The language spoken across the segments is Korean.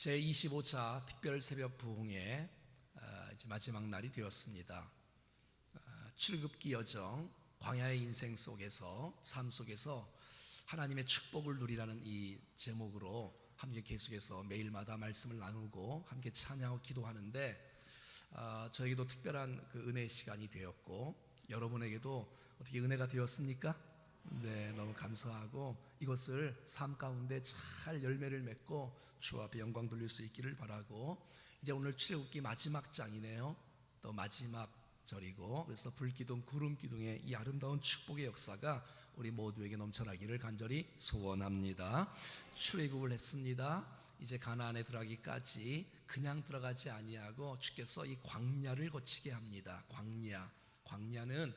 제25차 특별 새벽 부흥의 이제 마지막 날이 되었습니다. 출애굽기 여정, 광야의 인생 속에서, 삶 속에서 하나님의 축복을 누리라는 이 제목으로 함께 계속해서 매일마다 말씀을 나누고 함께 찬양하고 기도하는데, 저에게도 특별한 그 은혜의 시간이 되었고, 여러분에게도 어떻게 은혜가 되었습니까? 네, 너무 감사하고 이것을 삶 가운데 잘 열매를 맺고 주 앞에 영광 돌릴 수 있기를 바라고, 이제 오늘 출애굽기 마지막 장이네요. 또 마지막 절이고, 그래서 불기둥, 구름기둥의 이 아름다운 축복의 역사가 우리 모두에게 넘쳐나기를 간절히 소원합니다. 출애굽을 했습니다. 이제 가나안에 들어가기까지 그냥 들어가지 아니하고 주께서 이 광야를 거치게 합니다. 광야는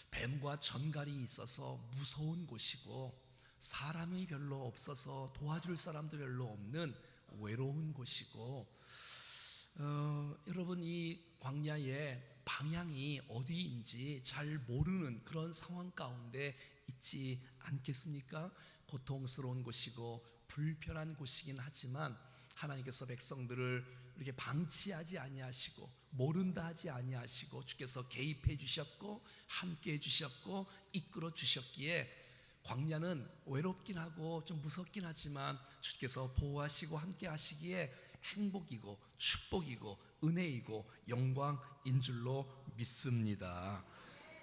뱀과 전갈이 있어서 무서운 곳이고, 사람이 별로 없어서 도와줄 사람도 별로 없는 외로운 곳이고, 여러분, 이 광야의 방향이 어디인지 잘 모르는 그런 상황 가운데 있지 않겠습니까? 고통스러운 곳이고 불편한 곳이긴 하지만 하나님께서 백성들을 이렇게 방치하지 아니하시고 모른다 하지 아니하시고 주께서 개입해 주셨고 함께 해 주셨고 이끌어 주셨기에, 광야는 외롭긴 하고 좀 무섭긴 하지만 주께서 보호하시고 함께 하시기에 행복이고 축복이고 은혜이고 영광인 줄로 믿습니다.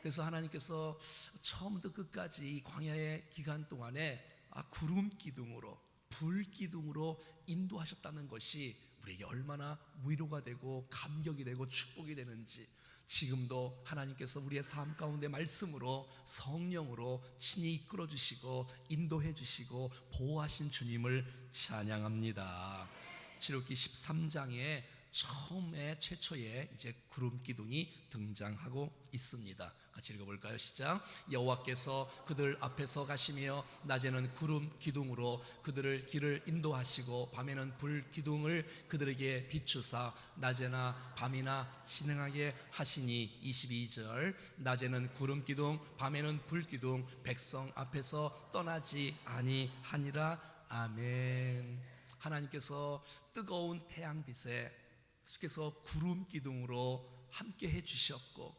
그래서 하나님께서 처음부터 끝까지 이 광야의 기간 동안에 구름 기둥으로, 불 기둥으로 인도하셨다는 것이 우리에게 얼마나 위로가 되고 감격이 되고 축복이 되는지, 지금도 하나님께서 우리의 삶 가운데 말씀으로 성령으로 친히 이끌어 주시고 인도해 주시고 보호하신 주님을 찬양합니다. 출애굽기 13장에 최초에 이제 구름 기둥이 등장하고 있습니다. 같이 읽어볼까요? 시작. 여호와께서 그들 앞에서 가시며 낮에는 구름 기둥으로 그들을 길을 인도하시고 밤에는 불 기둥을 그들에게 비추사 낮에나 밤이나 진행하게 하시니. 22절. 낮에는 구름 기둥 밤에는 불 기둥 백성 앞에서 떠나지 아니하니라. 아멘. 하나님께서 뜨거운 태양빛에 주께서 구름 기둥으로 함께 해주셨고,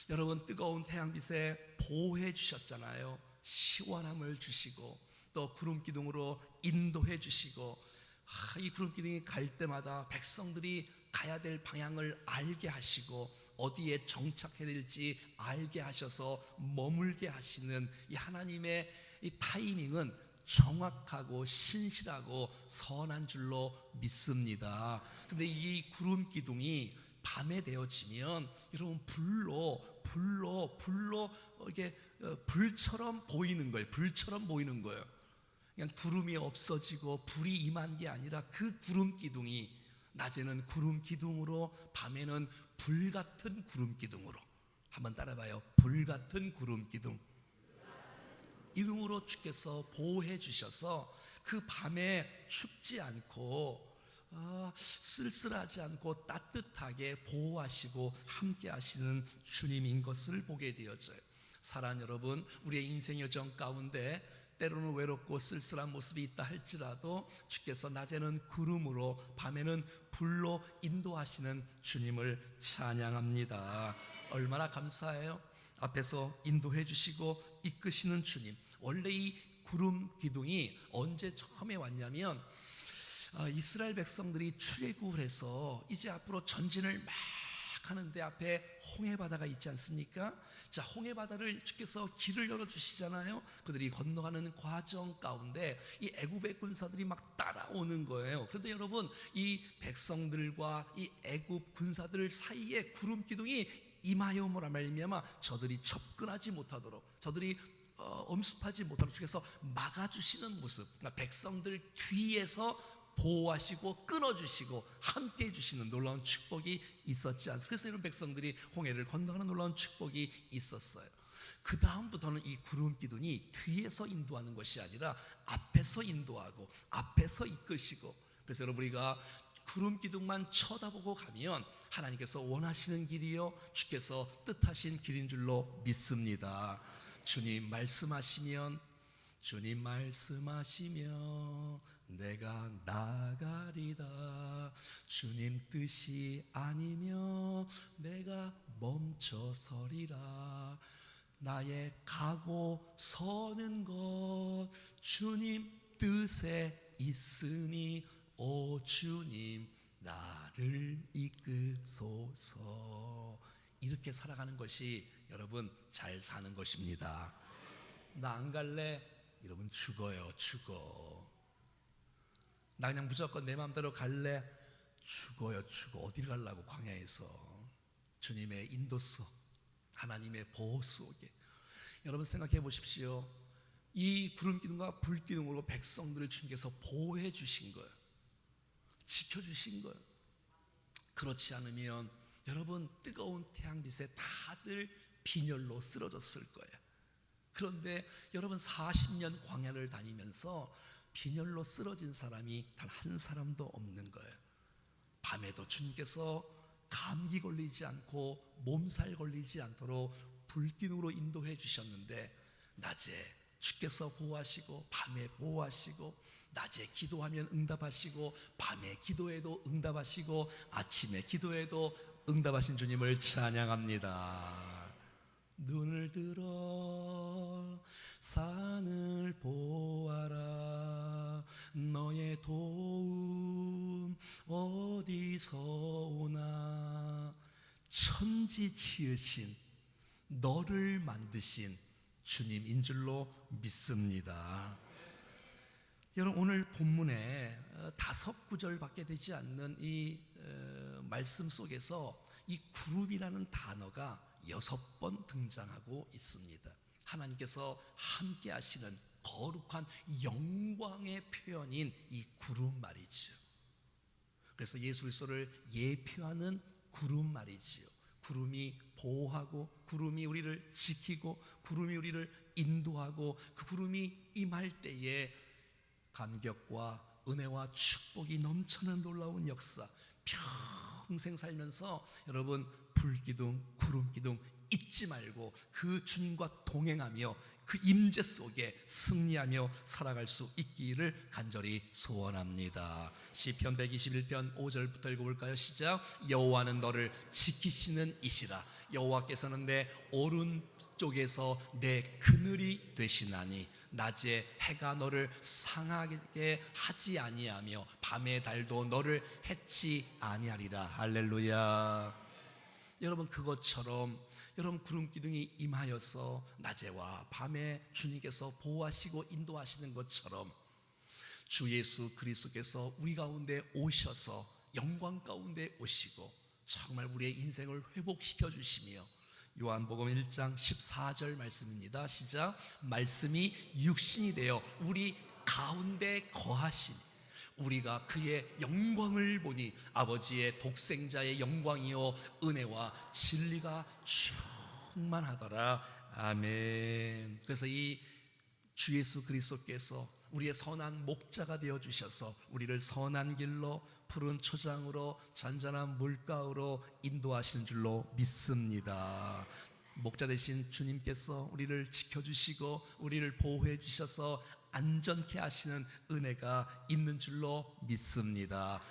여러분, 뜨거운 태양빛에 보호해 주셨잖아요. 시원함을 주시고 또 구름 기둥으로 인도해 주시고, 이 구름 기둥이 갈 때마다 백성들이 가야 될 방향을 알게 하시고 어디에 정착해야 될지 알게 하셔서 머물게 하시는 이 하나님의 이 타이밍은 정확하고 신실하고 선한 줄로 믿습니다. 근데 이 구름 기둥이 밤에 되어지면 여러분 불로 이게 불처럼 보이는 거예요. 불처럼 보이는 거예요. 그냥 구름이 없어지고 불이 임한 게 아니라 그 구름 기둥이 낮에는 구름 기둥으로 밤에는 불 같은 구름 기둥으로. 한번 따라봐요. 불 같은 구름 기둥. 이름으로 주께서 보호해 주셔서 그 밤에 춥지 않고 쓸쓸하지 않고 따뜻하게 보호하시고 함께 하시는 주님인 것을 보게 되어져요. 사랑하는 여러분, 우리의 인생 여정 가운데 때로는 외롭고 쓸쓸한 모습이 있다 할지라도 주께서 낮에는 구름으로 밤에는 불로 인도하시는 주님을 찬양합니다. 얼마나 감사해요. 앞에서 인도해 주시고 이끄시는 주님. 원래 이 구름 기둥이 언제 처음에 왔냐면, 이스라엘 백성들이 출애굽을 해서 이제 앞으로 전진을 막 하는데 앞에 홍해바다가 있지 않습니까? 자, 홍해바다를 주께서 길을 열어주시잖아요. 그들이 건너가는 과정 가운데 이 애굽의 군사들이 막 따라오는 거예요. 그런데 여러분, 이 백성들과 이 애굽 군사들 사이에 구름 기둥이 임하여오므로 말미암아 저들이 접근하지 못하도록, 저들이 엄습하지 못하도록 주께서 막아주시는 모습, 그러니까 백성들 뒤에서 보호하시고 끊어주시고 함께 해주시는 놀라운 축복이 있었지 않습니까? 그래서 이런 백성들이 홍해를 건너가는 놀라운 축복이 있었어요. 그 다음부터는 이 구름 기둥이 뒤에서 인도하는 것이 아니라 앞에서 인도하고 앞에서 이끄시고, 그래서 여러분, 우리가 구름 기둥만 쳐다보고 가면 하나님께서 원하시는 길이요 주께서 뜻하신 길인 줄로 믿습니다. 주님 말씀하시면 내가 나가리다. 주님 뜻이 아니면 내가 멈춰서리라. 나의 가고 서는 것 주님 뜻에 있으니 오 주님 나를 이끄소서. 이렇게 살아가는 것이 여러분 잘 사는 것입니다. 나 안 갈래? 여러분 죽어요. 죽어. 나 그냥 무조건 내 마음대로 갈래? 죽어요. 죽어. 어디를 가려고? 광야에서 주님의 인도 속, 하나님의 보호 속에. 여러분 생각해 보십시오. 이 구름 기둥과 불 기둥으로 백성들을 주님께서 보호해 주신 거예요. 지켜주신 거예요. 그렇지 않으면 여러분 뜨거운 태양빛에 다들 빈혈로 쓰러졌을 거예요. 그런데 여러분 40년 광야를 다니면서 빈혈로 쓰러진 사람이 단 한 사람도 없는 거예요. 밤에도 주님께서 감기 걸리지 않고 몸살 걸리지 않도록 불기둥으로 인도해 주셨는데 낮에 주께서 보호하시고 밤에 보호하시고 낮에 기도하면 응답하시고 밤에 기도해도 응답하시고 아침에 기도해도 응답하신 주님을 찬양합니다. 눈을 들어 산을 보아라. 너의 도움 어디서 오나. 천지 지으신 너를 만드신 주님인 줄로 믿습니다. 여러분 오늘 본문에 5구절밖에 되지 않는 이 말씀 속에서 이 그룹이라는 단어가 6번 등장하고 있습니다. 하나님께서 함께 하시는 거룩한 영광의 표현인 이 구름 말이죠. 그래서 예수 그리스도를 예표하는 구름 말이지요. 구름이 보호하고 구름이 우리를 지키고 구름이 우리를 인도하고 그 구름이 임할 때에 감격과 은혜와 축복이 넘쳐나는 놀라운 역사, 평생 살면서 여러분 불기둥, 구름기둥 잊지 말고 그 주님과 동행하며 그 임재 속에 승리하며 살아갈 수 있기를 간절히 소원합니다. 시편 121편 5절부터 읽어볼까요? 시작. 여호와는 너를 지키시는 이시라. 여호와께서는 내 오른쪽에서 내 그늘이 되시나니 낮에 해가 너를 상하게 하지 아니하며 밤의 달도 너를 해치 아니하리라. 할렐루야. 여러분 그것처럼 여러분 구름기둥이 임하여서 낮에와 밤에 주님께서 보호하시고 인도하시는 것처럼 주 예수 그리스도께서 우리 가운데 오셔서 영광 가운데 오시고 정말 우리의 인생을 회복시켜 주시며 요한복음 1장 14절 말씀입니다. 시작. 말씀이 육신이 되어 우리 가운데 거하시니 우리가 그의 영광을 보니 아버지의 독생자의 영광이요 은혜와 진리가 충만하더라. 아멘. 그래서 이 주 예수 그리스도께서 우리의 선한 목자가 되어 주셔서 우리를 선한 길로 푸른 초장으로 잔잔한 물가로 인도하시는 줄로 믿습니다. 목자 되신 주님께서 우리를 지켜주시고 우리를 보호해 주셔서 안전케 하시는 은혜가 있는 줄로 믿습니다.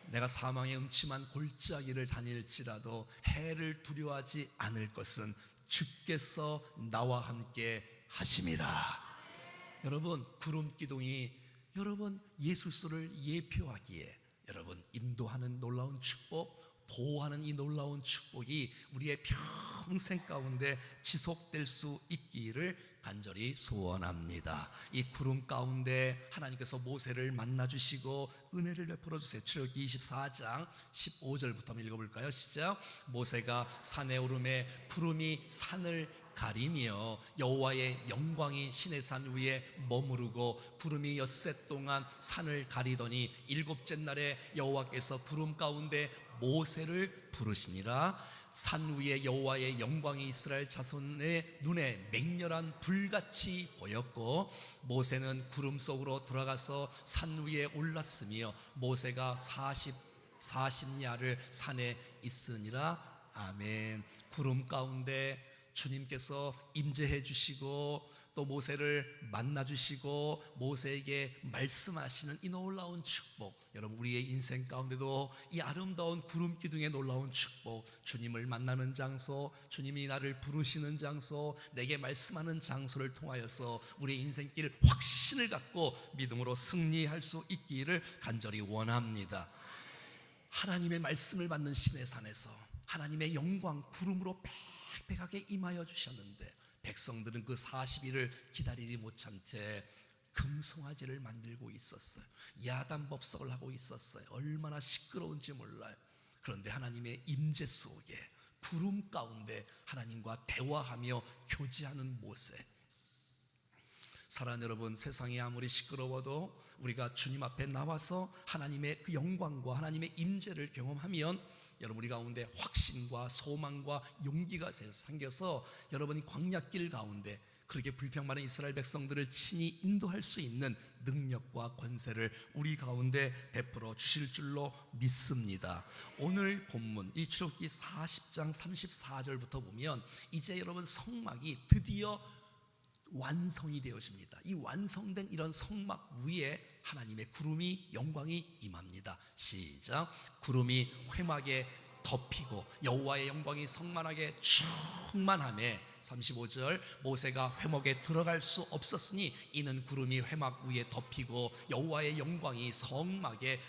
내가 사망의 음침한 골짜기를 다닐지라도 해를 두려워하지 않을 것은 주께서 나와 함께 하심이라. 여러분 구름기둥이 여러분 예수 그리스도를 예표하기에 여러분 인도하는 놀라운 축복, 보호하는 이 놀라운 축복이 우리의 평생 가운데 지속될 수 있기를 간절히 소원합니다. 이 구름 가운데 하나님께서 모세를 만나주시고 은혜를 베풀어 주세요. 출애굽기 24장 15절부터 한번 읽어볼까요? 시작. 모세가 산에 오르매 구름이 산을 가리며 여호와의 영광이 시내산 위에 머무르고 구름이 엿새 동안 산을 가리더니 일곱째 날에 여호와께서 구름 가운데 모세를 부르시니라. 산 위에 여호와의 영광이 이스라엘 자손의 눈에 맹렬한 불같이 보였고 모세는 구름 속으로 들어가서 산 위에 올랐으며 모세가 40야를 산에 있으니라. 아멘. 구름 가운데 주님께서 임재해 주시고 또 모세를 만나 주시고 모세에게 말씀하시는 이 놀라운 축복, 여러분 우리의 인생 가운데도 이 아름다운 구름 기둥의 놀라운 축복, 주님을 만나는 장소, 주님이 나를 부르시는 장소, 내게 말씀하는 장소를 통하여서 우리의 인생길 확신을 갖고 믿음으로 승리할 수 있기를 간절히 원합니다. 하나님의 말씀을 받는 시내산에서 하나님의 영광 구름으로 빽빽하게 임하여 주셨는데 백성들은 그 40일을 기다리지 못한 채 금송아지를 만들고 있었어요. 야단법석을 하고 있었어요. 얼마나 시끄러운지 몰라요. 그런데 하나님의 임재 속에 구름 가운데 하나님과 대화하며 교제하는 모세. 사랑하는 여러분, 세상이 아무리 시끄러워도 우리가 주님 앞에 나와서 하나님의 그 영광과 하나님의 임재를 경험하면 여러분 우리 가운데 확신과 소망과 용기가 생겨서 여러분이 광야길 가운데 그렇게 불평 많은 이스라엘 백성들을 친히 인도할 수 있는 능력과 권세를 우리 가운데 베풀어 주실 줄로 믿습니다. 오늘 본문 이 출애굽기 40장 34절부터 보면 이제 여러분 성막이 드디어 완성이 되어집니다. 이 완성된 이런 성막 위에 하나님의 구름이 영광이 임합니다. 시작. 구름이 회막에 덮이고 여호와의 영광이 성만하게 충만하며 35절 모세가 회막에 들어갈 수 없었으니 이는 구름이 회막 위에 덮이고 여호와의 영광이 성막에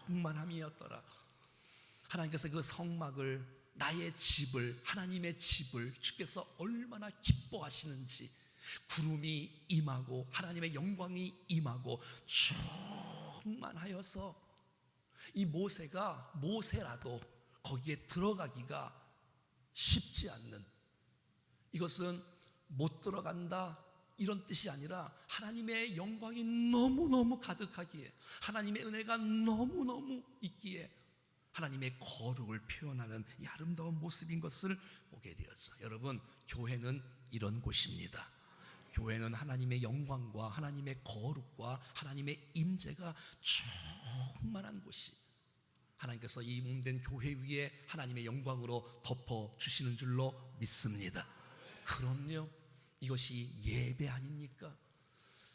충만함이었더라. 하나님께서 그 성막을 나의 집을 하나님의 집을 주께서 얼마나 기뻐하시는지 구름이 임하고 하나님의 영광이 임하고 충만하여서 이 모세가 모세라도 거기에 들어가기가 쉽지 않는, 이것은 못 들어간다 이런 뜻이 아니라 하나님의 영광이 너무너무 가득하기에 하나님의 은혜가 너무너무 있기에 하나님의 거룩을 표현하는 이 아름다운 모습인 것을 보게 되었죠. 여러분, 교회는 이런 곳입니다. 교회는 하나님의 영광과 하나님의 거룩과 하나님의 임재가 충만한 곳이, 하나님께서 이 몸된 교회 위에 하나님의 영광으로 덮어주시는 줄로 믿습니다. 그럼요, 이것이 예배 아닙니까?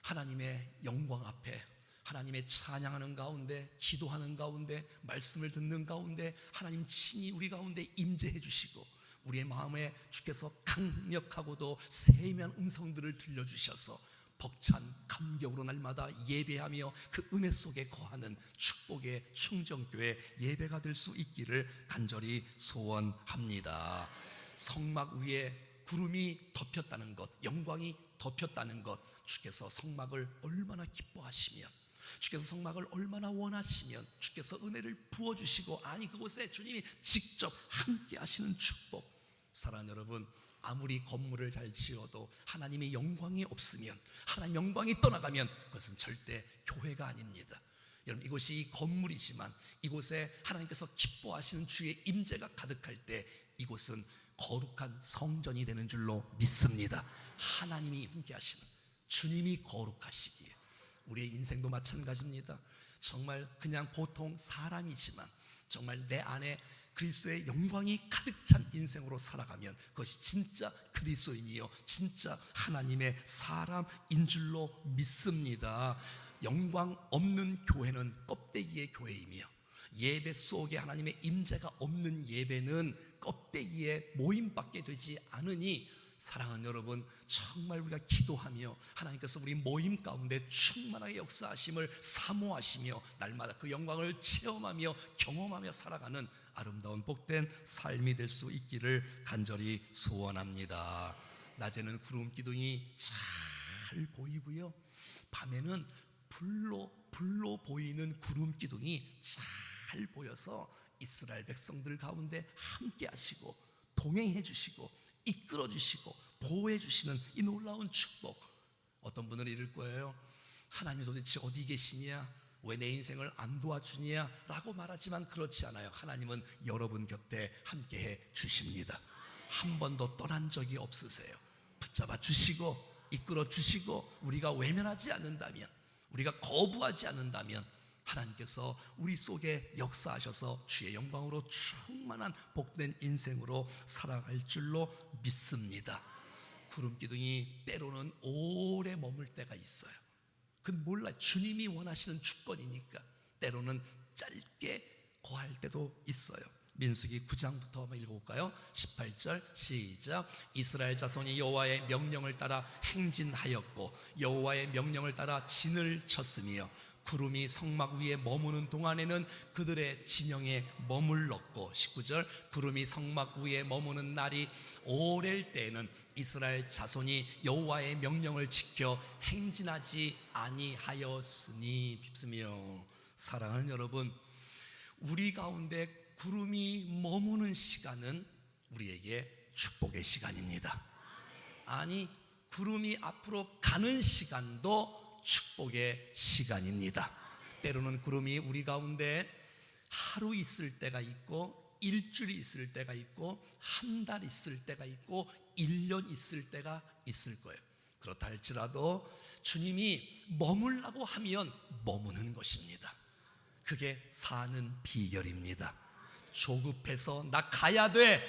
하나님의 영광 앞에 하나님의 찬양하는 가운데, 기도하는 가운데, 말씀을 듣는 가운데 하나님 친히 우리 가운데 임재해 주시고 우리의 마음에 주께서 강력하고도 세미한 음성들을 들려주셔서 벅찬 감격으로 날마다 예배하며 그 은혜 속에 거하는 축복의 충정교회 예배가 될 수 있기를 간절히 소원합니다. 성막 위에 구름이 덮였다는 것, 영광이 덮였다는 것, 주께서 성막을 얼마나 기뻐하시며 주께서 성막을 얼마나 원하시면 주께서 은혜를 부어주시고, 아니 그곳에 주님이 직접 함께 하시는 축복. 사랑하는 여러분, 아무리 건물을 잘 지어도 하나님의 영광이 없으면, 하나님의 영광이 떠나가면 그것은 절대 교회가 아닙니다. 여러분, 이곳이 건물이지만 이곳에 하나님께서 기뻐하시는 주의 임재가 가득할 때 이곳은 거룩한 성전이 되는 줄로 믿습니다. 하나님이 함께 하시는, 주님이 거룩하시기에 우리의 인생도 마찬가지입니다. 정말 그냥 보통 사람이지만 정말 내 안에 그리스도의 영광이 가득 찬 인생으로 살아가면 그것이 진짜 그리스도인이요 진짜 하나님의 사람인 줄로 믿습니다. 영광 없는 교회는 껍데기의 교회이며 예배 속에 하나님의 임재가 없는 예배는 껍데기의 모임밖에 되지 않으니, 사랑하는 여러분, 정말 우리가 기도하며 하나님께서 우리 모임 가운데 충만하게 역사하심을 사모하시며 날마다 그 영광을 체험하며 경험하며 살아가는 아름다운 복된 삶이 될 수 있기를 간절히 소원합니다. 낮에는 구름 기둥이 잘 보이고요, 밤에는 불로 보이는 구름 기둥이 잘 보여서 이스라엘 백성들 가운데 함께 하시고 동행해 주시고 이끌어 주시고 보호해 주시는 이 놀라운 축복. 어떤 분은 이럴 거예요. 하나님 도대체 어디 계시냐, 왜 내 인생을 안 도와주냐 라고 말하지만 그렇지 않아요. 하나님은 여러분 곁에 함께해 주십니다. 한 번도 떠난 적이 없으세요. 붙잡아 주시고 이끌어 주시고, 우리가 외면하지 않는다면, 우리가 거부하지 않는다면 하나님께서 우리 속에 역사하셔서 주의 영광으로 충만한 복된 인생으로 살아갈 줄로 믿습니다. 구름 기둥이 때로는 오래 머물 때가 있어요. 그건 몰라요. 주님이 원하시는 주권이니까. 때로는 짧게 거할 때도 있어요. 민수기 9장부터 한번 읽어볼까요? 18절 시작. 이스라엘 자손이 여호와의 명령을 따라 행진하였고 여호와의 명령을 따라 진을 쳤으며 구름이 성막 위에 머무는 동안에는 그들의 진영에 머물렀고 19절 구름이 성막 위에 머무는 날이 오랠 때에는 이스라엘 자손이 여호와의 명령을 지켜 행진하지 아니하였으니 빕스며. 사랑하는 여러분, 우리 가운데 구름이 머무는 시간은 우리에게 축복의 시간입니다. 아니, 구름이 앞으로 가는 시간도 축복의 시간입니다. 때로는 구름이 우리 가운데 하루 있을 때가 있고 일주일이 있을 때가 있고 한 달 있을 때가 있고 1년 있을 때가 있을 거예요. 그렇다 할지라도 주님이 머물라고 하면 머무는 것입니다. 그게 사는 비결입니다. 조급해서 나 가야 돼,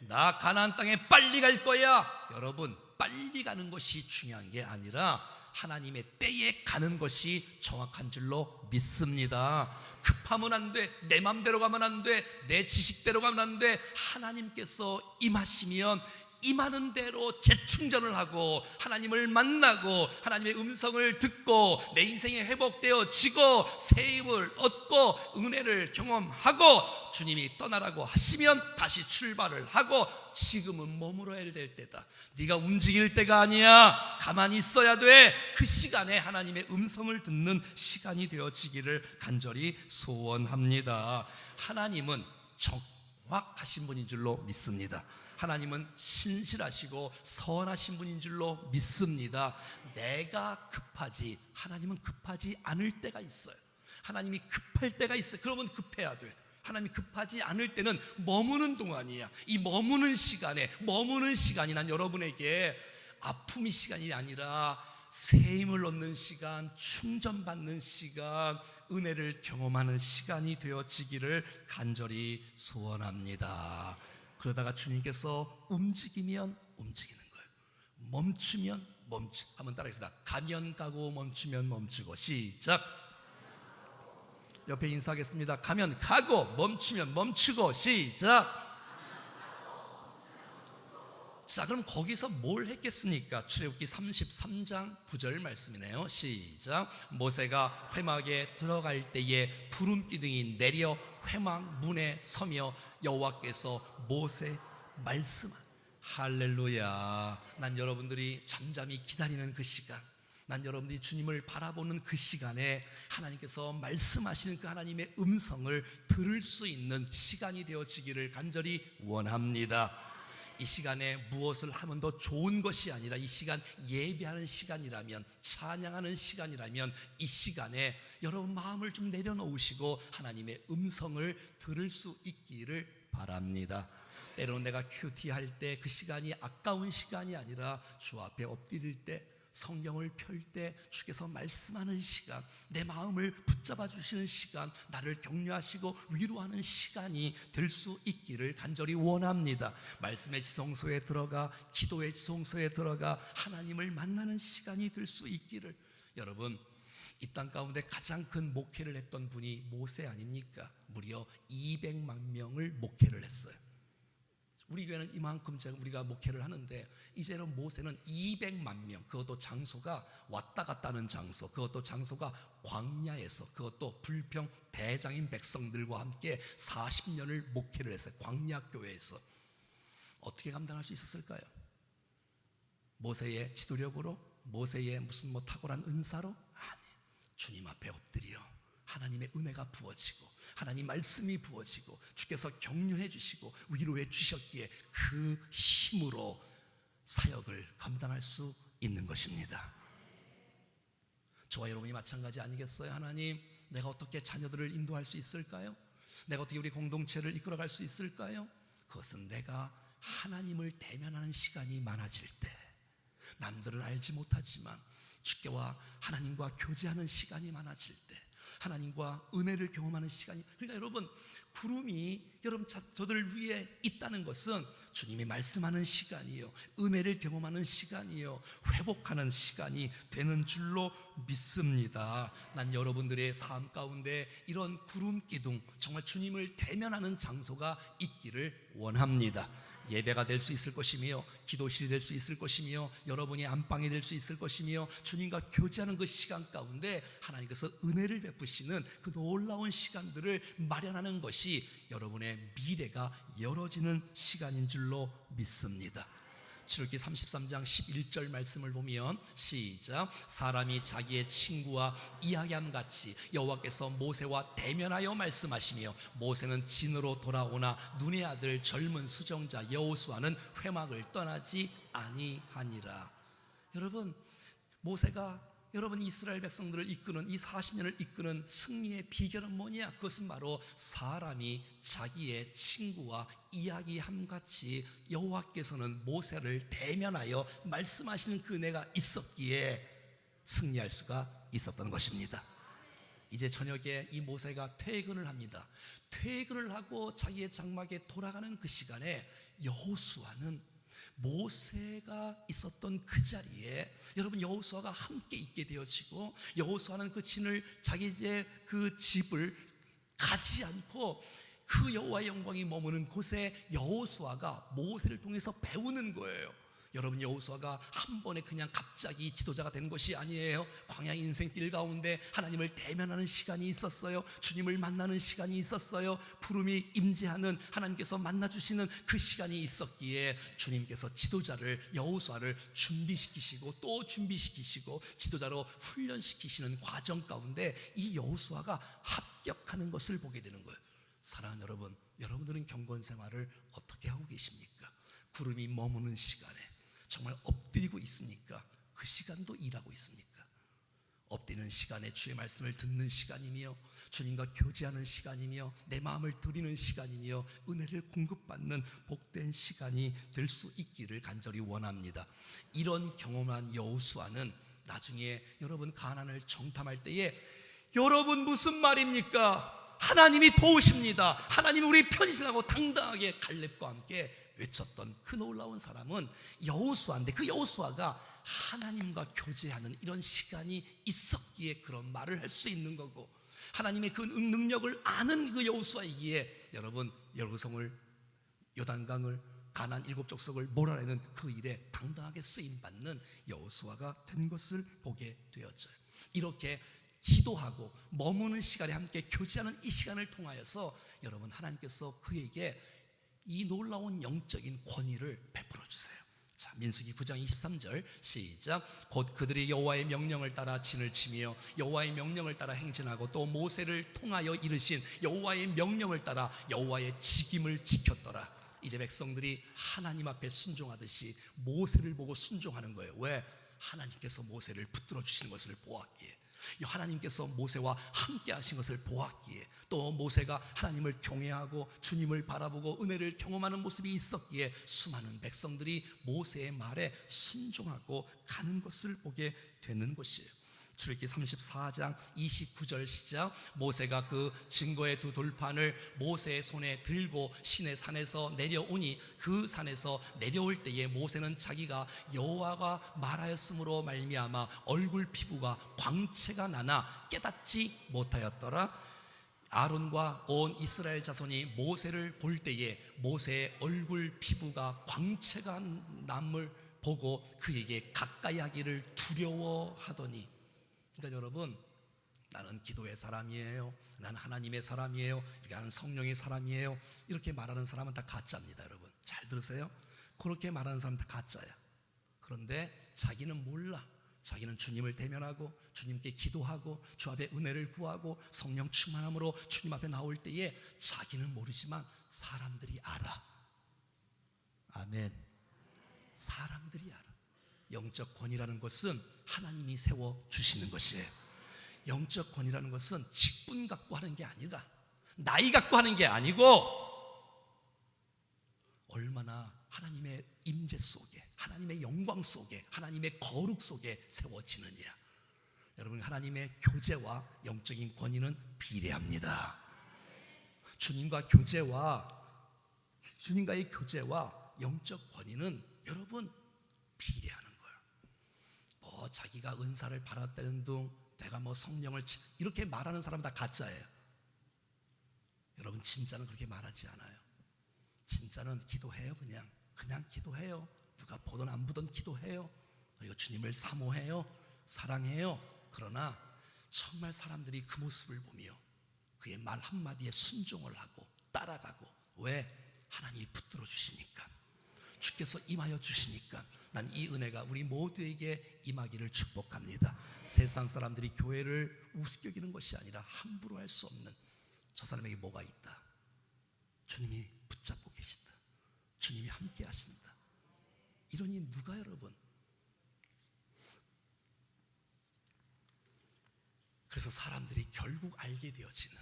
나 가나안 땅에 빨리 갈 거야. 여러분, 빨리 가는 것이 중요한 게 아니라 하나님의 때에 가는 것이 정확한 줄로 믿습니다. 급하면 안 돼, 내 맘대로 가면 안 돼, 내 지식대로 가면 안 돼. 하나님께서 임하시면 임하는 대로 재충전을 하고 하나님을 만나고 하나님의 음성을 듣고 내 인생이 회복되어지고 새 힘을 얻고 은혜를 경험하고 주님이 떠나라고 하시면 다시 출발을 하고 지금은 머물어야 될 때다. 네가 움직일 때가 아니야. 가만히 있어야 돼. 그 시간에 하나님의 음성을 듣는 시간이 되어지기를 간절히 소원합니다. 하나님은 정확하신 분인 줄로 믿습니다. 하나님은 신실하시고 선하신 분인 줄로 믿습니다. 내가 급하지 하나님은 급하지 않을 때가 있어요. 하나님이 급할 때가 있어요. 그러면 급해야 돼. 하나님이 급하지 않을 때는 머무는 동안이야. 이 머무는 시간이 난 여러분에게 아픔의 시간이 아니라 새 힘을 얻는 시간, 충전받는 시간, 은혜를 경험하는 시간이 되어지기를 간절히 소원합니다. 그러다가 주님께서 움직이면 움직이는 거예요. 멈추면 멈추. 한번 따라하겠습니다. 가면 가고 멈추면 멈추고. 시작. 옆에 인사하겠습니다. 가면 가고 멈추면 멈추고. 시작. 자, 그럼 거기서 뭘 했겠습니까? 출애굽기 33장 9절 말씀이네요. 시작. 모세가 회막에 들어갈 때에 구름 기둥이 내려 회막 문에 서며 여호와께서 모세 말씀한. 할렐루야. 난 여러분들이 잠잠히 기다리는 그 시간, 난 여러분들이 주님을 바라보는 그 시간에 하나님께서 말씀하시는 그 하나님의 음성을 들을 수 있는 시간이 되어지기를 간절히 원합니다. 이 시간에 무엇을 하면 더 좋은 것이 아니라 이 시간 예배하는 시간이라면, 찬양하는 시간이라면 이 시간에 여러분 마음을 좀 내려놓으시고 하나님의 음성을 들을 수 있기를 바랍니다. 때로는 내가 큐티할 때 그 시간이 아까운 시간이 아니라 주 앞에 엎드릴 때, 성경을 펼 때 주께서 말씀하는 시간, 내 마음을 붙잡아 주시는 시간, 나를 격려하시고 위로하는 시간이 될 수 있기를 간절히 원합니다. 말씀의 지성소에 들어가, 기도의 지성소에 들어가 하나님을 만나는 시간이 될 수 있기를. 여러분, 이 땅 가운데 가장 큰 목회를 했던 분이 모세 아닙니까? 무려 200만 명을 목회를 했어요. 우리 교회는 이만큼 우리가 목회를 하는데 이제는 모세는 200만 명, 그것도 장소가 왔다 갔다 하는 장소, 그것도 장소가 광야에서, 그것도 불평 대장인 백성들과 함께 40년을 목회를 했어요. 광야교회에서. 어떻게 감당할 수 있었을까요? 모세의 지도력으로? 모세의 무슨 탁월한 은사로? 아니, 주님 앞에 엎드려 하나님의 은혜가 부어지고 하나님 말씀이 부어지고 주께서 격려해 주시고 위로해 주셨기에 그 힘으로 사역을 감당할 수 있는 것입니다. 저와 여러분이 마찬가지 아니겠어요? 하나님, 내가 어떻게 자녀들을 인도할 수 있을까요? 내가 어떻게 우리 공동체를 이끌어갈 수 있을까요? 그것은 내가 하나님을 대면하는 시간이 많아질 때, 남들은 알지 못하지만 주께와 하나님과 교제하는 시간이 많아질 때, 하나님과 은혜를 경험하는 시간이. 그러니까 여러분, 구름이 여러분 저들 위에 있다는 것은 주님이 말씀하는 시간이요, 은혜를 경험하는 시간이요, 회복하는 시간이 되는 줄로 믿습니다. 난 여러분들의 삶 가운데 이런 구름 기둥, 정말 주님을 대면하는 장소가 있기를 원합니다. 예배가 될 수 있을 것이며, 기도실이 될 수 있을 것이며, 여러분이 안방이 될 수 있을 것이며, 주님과 교제하는 그 시간 가운데 하나님께서 은혜를 베푸시는 그 놀라운 시간들을 마련하는 것이 여러분의 미래가 열어지는 시간인 줄로 믿습니다. 출애굽기 33장 11절 말씀을 보면 시작. 사람이 자기의 친구와 이야기함 같이 여호와께서 모세와 대면하여 말씀하시며 모세는 진으로 돌아오나 눈의 아들 젊은 수정자 여호수아는 회막을 떠나지 아니하니라. 여러분, 모세가 여러분 이스라엘 백성들을 이끄는 이 40년을 이끄는 승리의 비결은 뭐냐? 그것은 바로 사람이 자기의 친구와 이야기함같이 여호와께서는 모세를 대면하여 말씀하시는 그 은혜가 있었기에 승리할 수가 있었던 것입니다. 이제 저녁에 이 모세가 퇴근을 합니다. 퇴근을 하고 자기의 장막에 돌아가는 그 시간에 여호수아는 모세가 있었던 그 자리에 여러분 여호수아가 함께 있게 되어지고, 여호수아는 그 자기의 그 집을 가지 않고 그 여호와의 영광이 머무는 곳에 여호수아가 모세를 통해서 배우는 거예요. 여러분, 여호수아가 한 번에 그냥 갑자기 지도자가 된 것이 아니에요. 광야 인생길 가운데 하나님을 대면하는 시간이 있었어요. 주님을 만나는 시간이 있었어요. 부름이 임재하는, 하나님께서 만나주시는 그 시간이 있었기에 주님께서 지도자를, 여호수아를 준비시키시고 또 준비시키시고 지도자로 훈련시키시는 과정 가운데 이 여호수아가 합격하는 것을 보게 되는 거예요. 사랑하는 여러분, 여러분들은 경건 생활을 어떻게 하고 계십니까? 구름이 머무는 시간에 정말 엎드리고 있습니까? 그 시간도 일하고 있습니까? 엎드리는 시간에 주의 말씀을 듣는 시간이며, 주님과 교제하는 시간이며, 내 마음을 드리는 시간이며, 은혜를 공급받는 복된 시간이 될 수 있기를 간절히 원합니다. 이런 경험한 여호수아는 나중에 여러분 가나안을 정탐할 때에, 여러분 무슨 말입니까? 하나님이 도우십니다. 하나님이 우리 편이시라고 당당하게 갈렙과 함께 외쳤던 그 놀라운 사람은 여호수아인데, 그 여호수아가 하나님과 교제하는 이런 시간이 있었기에 그런 말을 할 수 있는 거고, 하나님의 그 능력을 아는 그 여호수아이기에 여러분 여리고성을, 요단강을, 가나안 7족속을 몰아내는 그 일에 당당하게 쓰임받는 여호수아가 된 것을 보게 되었어요. 이렇게 기도하고 머무는 시간에 함께 교제하는 이 시간을 통하여서 여러분 하나님께서 그에게 이 놀라운 영적인 권위를 베풀어 주세요. 자, 민수기 9장 23절 시작. 곧 그들이 여호와의 명령을 따라 진을 치며 여호와의 명령을 따라 행진하고 또 모세를 통하여 이르신 여호와의 명령을 따라 여호와의 직임을 지켰더라. 이제 백성들이 하나님 앞에 순종하듯이 모세를 보고 순종하는 거예요. 왜? 하나님께서 모세를 붙들어 주시는 것을 보았기에, 하나님께서 모세와 함께 하신 것을 보았기에, 또 모세가 하나님을 경외하고 주님을 바라보고 은혜를 경험하는 모습이 있었기에 수많은 백성들이 모세의 말에 순종하고 가는 것을 보게 되는 것이에요. 출애굽기 34장 29절 시작. 모세가 그 증거의 두 돌판을 모세의 손에 들고 시내 산에서 내려오니 그 산에서 내려올 때에 모세는 자기가 여호와가 말하였으므로 말미암아 얼굴 피부가 광채가 나나 깨닫지 못하였더라. 아론과 온 이스라엘 자손이 모세를 볼 때에 모세의 얼굴 피부가 광채가 남을 보고 그에게 가까이 하기를 두려워하더니. 그러니까 여러분, 나는 기도의 사람이에요, 나는 하나님의 사람이에요, 이렇게 하는 성령의 사람이에요, 이렇게 말하는 사람은 다 가짜입니다. 여러분 잘 들으세요. 그렇게 말하는 사람은 다 가짜야. 그런데 자기는 몰라. 자기는 주님을 대면하고 주님께 기도하고 주 앞에 은혜를 구하고 성령 충만함으로 주님 앞에 나올 때에 자기는 모르지만 사람들이 알아. 아멘. 사람들이 알아. 영적 권위라는 것은 하나님이 세워주시는 것이에요. 영적 권위라는 것은 직분 갖고 하는 게 아니라, 나이 갖고 하는 게 아니고, 얼마나 하나님의 임재 속에, 하나님의 영광 속에, 하나님의 거룩 속에 세워지느냐. 여러분, 하나님의 교제와 영적인 권위는 비례합니다. 주님과의 교제와 영적 권위는 여러분 비례하는 거예요. 자기가 은사를 받았다는 둥, 내가 성령을 이렇게 말하는 사람 다 가짜예요. 여러분, 진짜는 그렇게 말하지 않아요. 진짜는 기도해요. 그냥 기도해요. 누가 보든 안 보든 기도해요. 그리고 주님을 사모해요. 사랑해요. 그러나 정말 사람들이 그 모습을 보며 그의 말 한마디에 순종을 하고 따라가고, 왜? 하나님이 붙들어 주시니까, 주께서 임하여 주시니까 난 이 은혜가 우리 모두에게 임하기를 축복합니다. 세상 사람들이 교회를 우습게 여기는 것이 아니라 함부로 할 수 없는, 저 사람에게 뭐가 있다, 주님이 붙잡고 계신다, 주님이 함께 하신다, 이러니 누가 여러분? 그래서 사람들이 결국 알게 되어지는,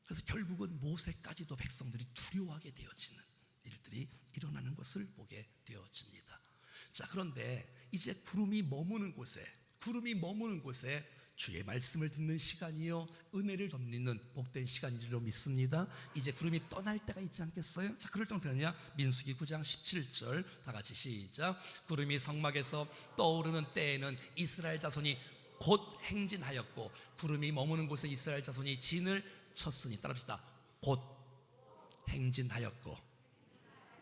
그래서 결국은 모세까지도 백성들이 두려워하게 되어지는 일들이 일어나는 것을 보게 되어집니다. 자, 그런데 이제 구름이 머무는 곳에 주의 말씀을 듣는 시간이요, 은혜를 덧입는 복된 시간인 줄로 믿습니다. 이제 구름이 떠날 때가 있지 않겠어요? 자, 그럴 때는 뭐냐? 민수기 9장 17절 다 같이 시작. 구름이 성막에서 떠오르는 때에는 이스라엘 자손이 곧 행진하였고, 구름이 머무는 곳에 이스라엘 자손이 진을 쳤으니, 따라합시다. 곧 행진하였고.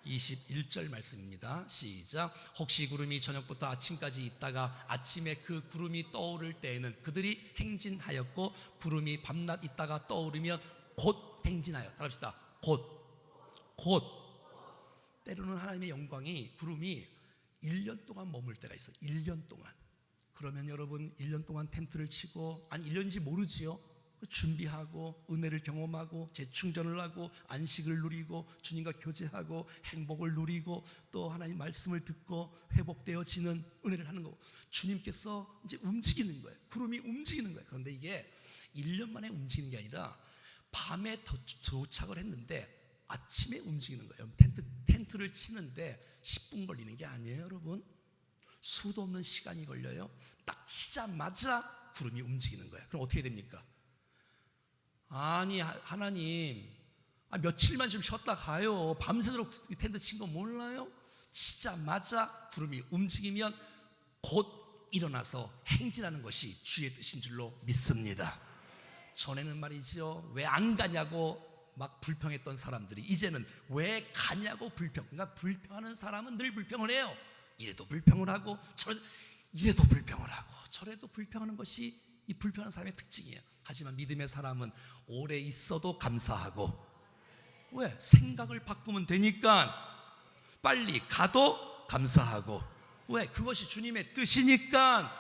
21절 말씀입니다. 시작. 혹시 구름이 저녁부터 아침까지 있다가 아침에 그 구름이 떠오를 때에는 그들이 행진하였고, 구름이 밤낮 있다가 떠오르면 곧 행진하여. 따라합시다. 곧. 때로는 하나님의 영광이, 구름이 1년 동안 머물 때가 있어요. 1년 동안. 그러면 여러분, 1년 동안 텐트를 치고, 아니 1년인지 모르지요, 준비하고 은혜를 경험하고 재충전을 하고 안식을 누리고 주님과 교제하고 행복을 누리고 또 하나님 말씀을 듣고 회복되어지는 은혜를 하는 거고, 주님께서 이제 움직이는 거예요. 구름이 움직이는 거예요. 그런데 이게 1년 만에 움직이는 게 아니라 밤에 도착을 했는데 아침에 움직이는 거예요. 텐트를 치는데 10분 걸리는 게 아니에요, 여러분. 수도 없는 시간이 걸려요. 딱 치자마자 구름이 움직이는 거예요. 그럼 어떻게 됩니까? 아니 하나님, 며칠만 좀 쉬었다 가요. 밤새도록 텐트 친 거 몰라요? 치자마자 구름이 움직이면 곧 일어나서 행진하는 것이 주의 뜻인 줄로 믿습니다. 전에는 말이죠, 왜 안 가냐고 막 불평했던 사람들이 이제는 왜 가냐고 그러니까 불평하는 사람은 늘 불평을 해요. 이래도 불평을 하고 이래도 불평을 하고 저래도 불평하는 것이 이 불평하는 사람의 특징이에요. 하지만 믿음의 사람은 오래 있어도 감사하고, 왜? 생각을 바꾸면 되니까. 빨리 가도 감사하고, 왜? 그것이 주님의 뜻이니까.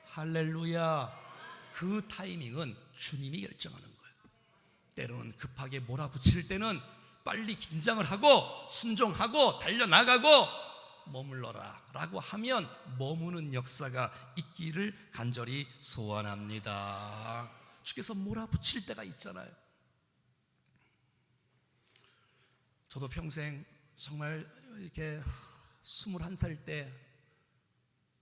할렐루야. 그 타이밍은 주님이 결정하는 거예요. 때로는 급하게 몰아붙일 때는 빨리 긴장을 하고 순종하고 달려나가고 머물러라 라고 하면 머무는 역사가 있기를 간절히 소원합니다. 주께서 몰아붙일 때가 있잖아요. 저도 평생 정말 이렇게 21살 때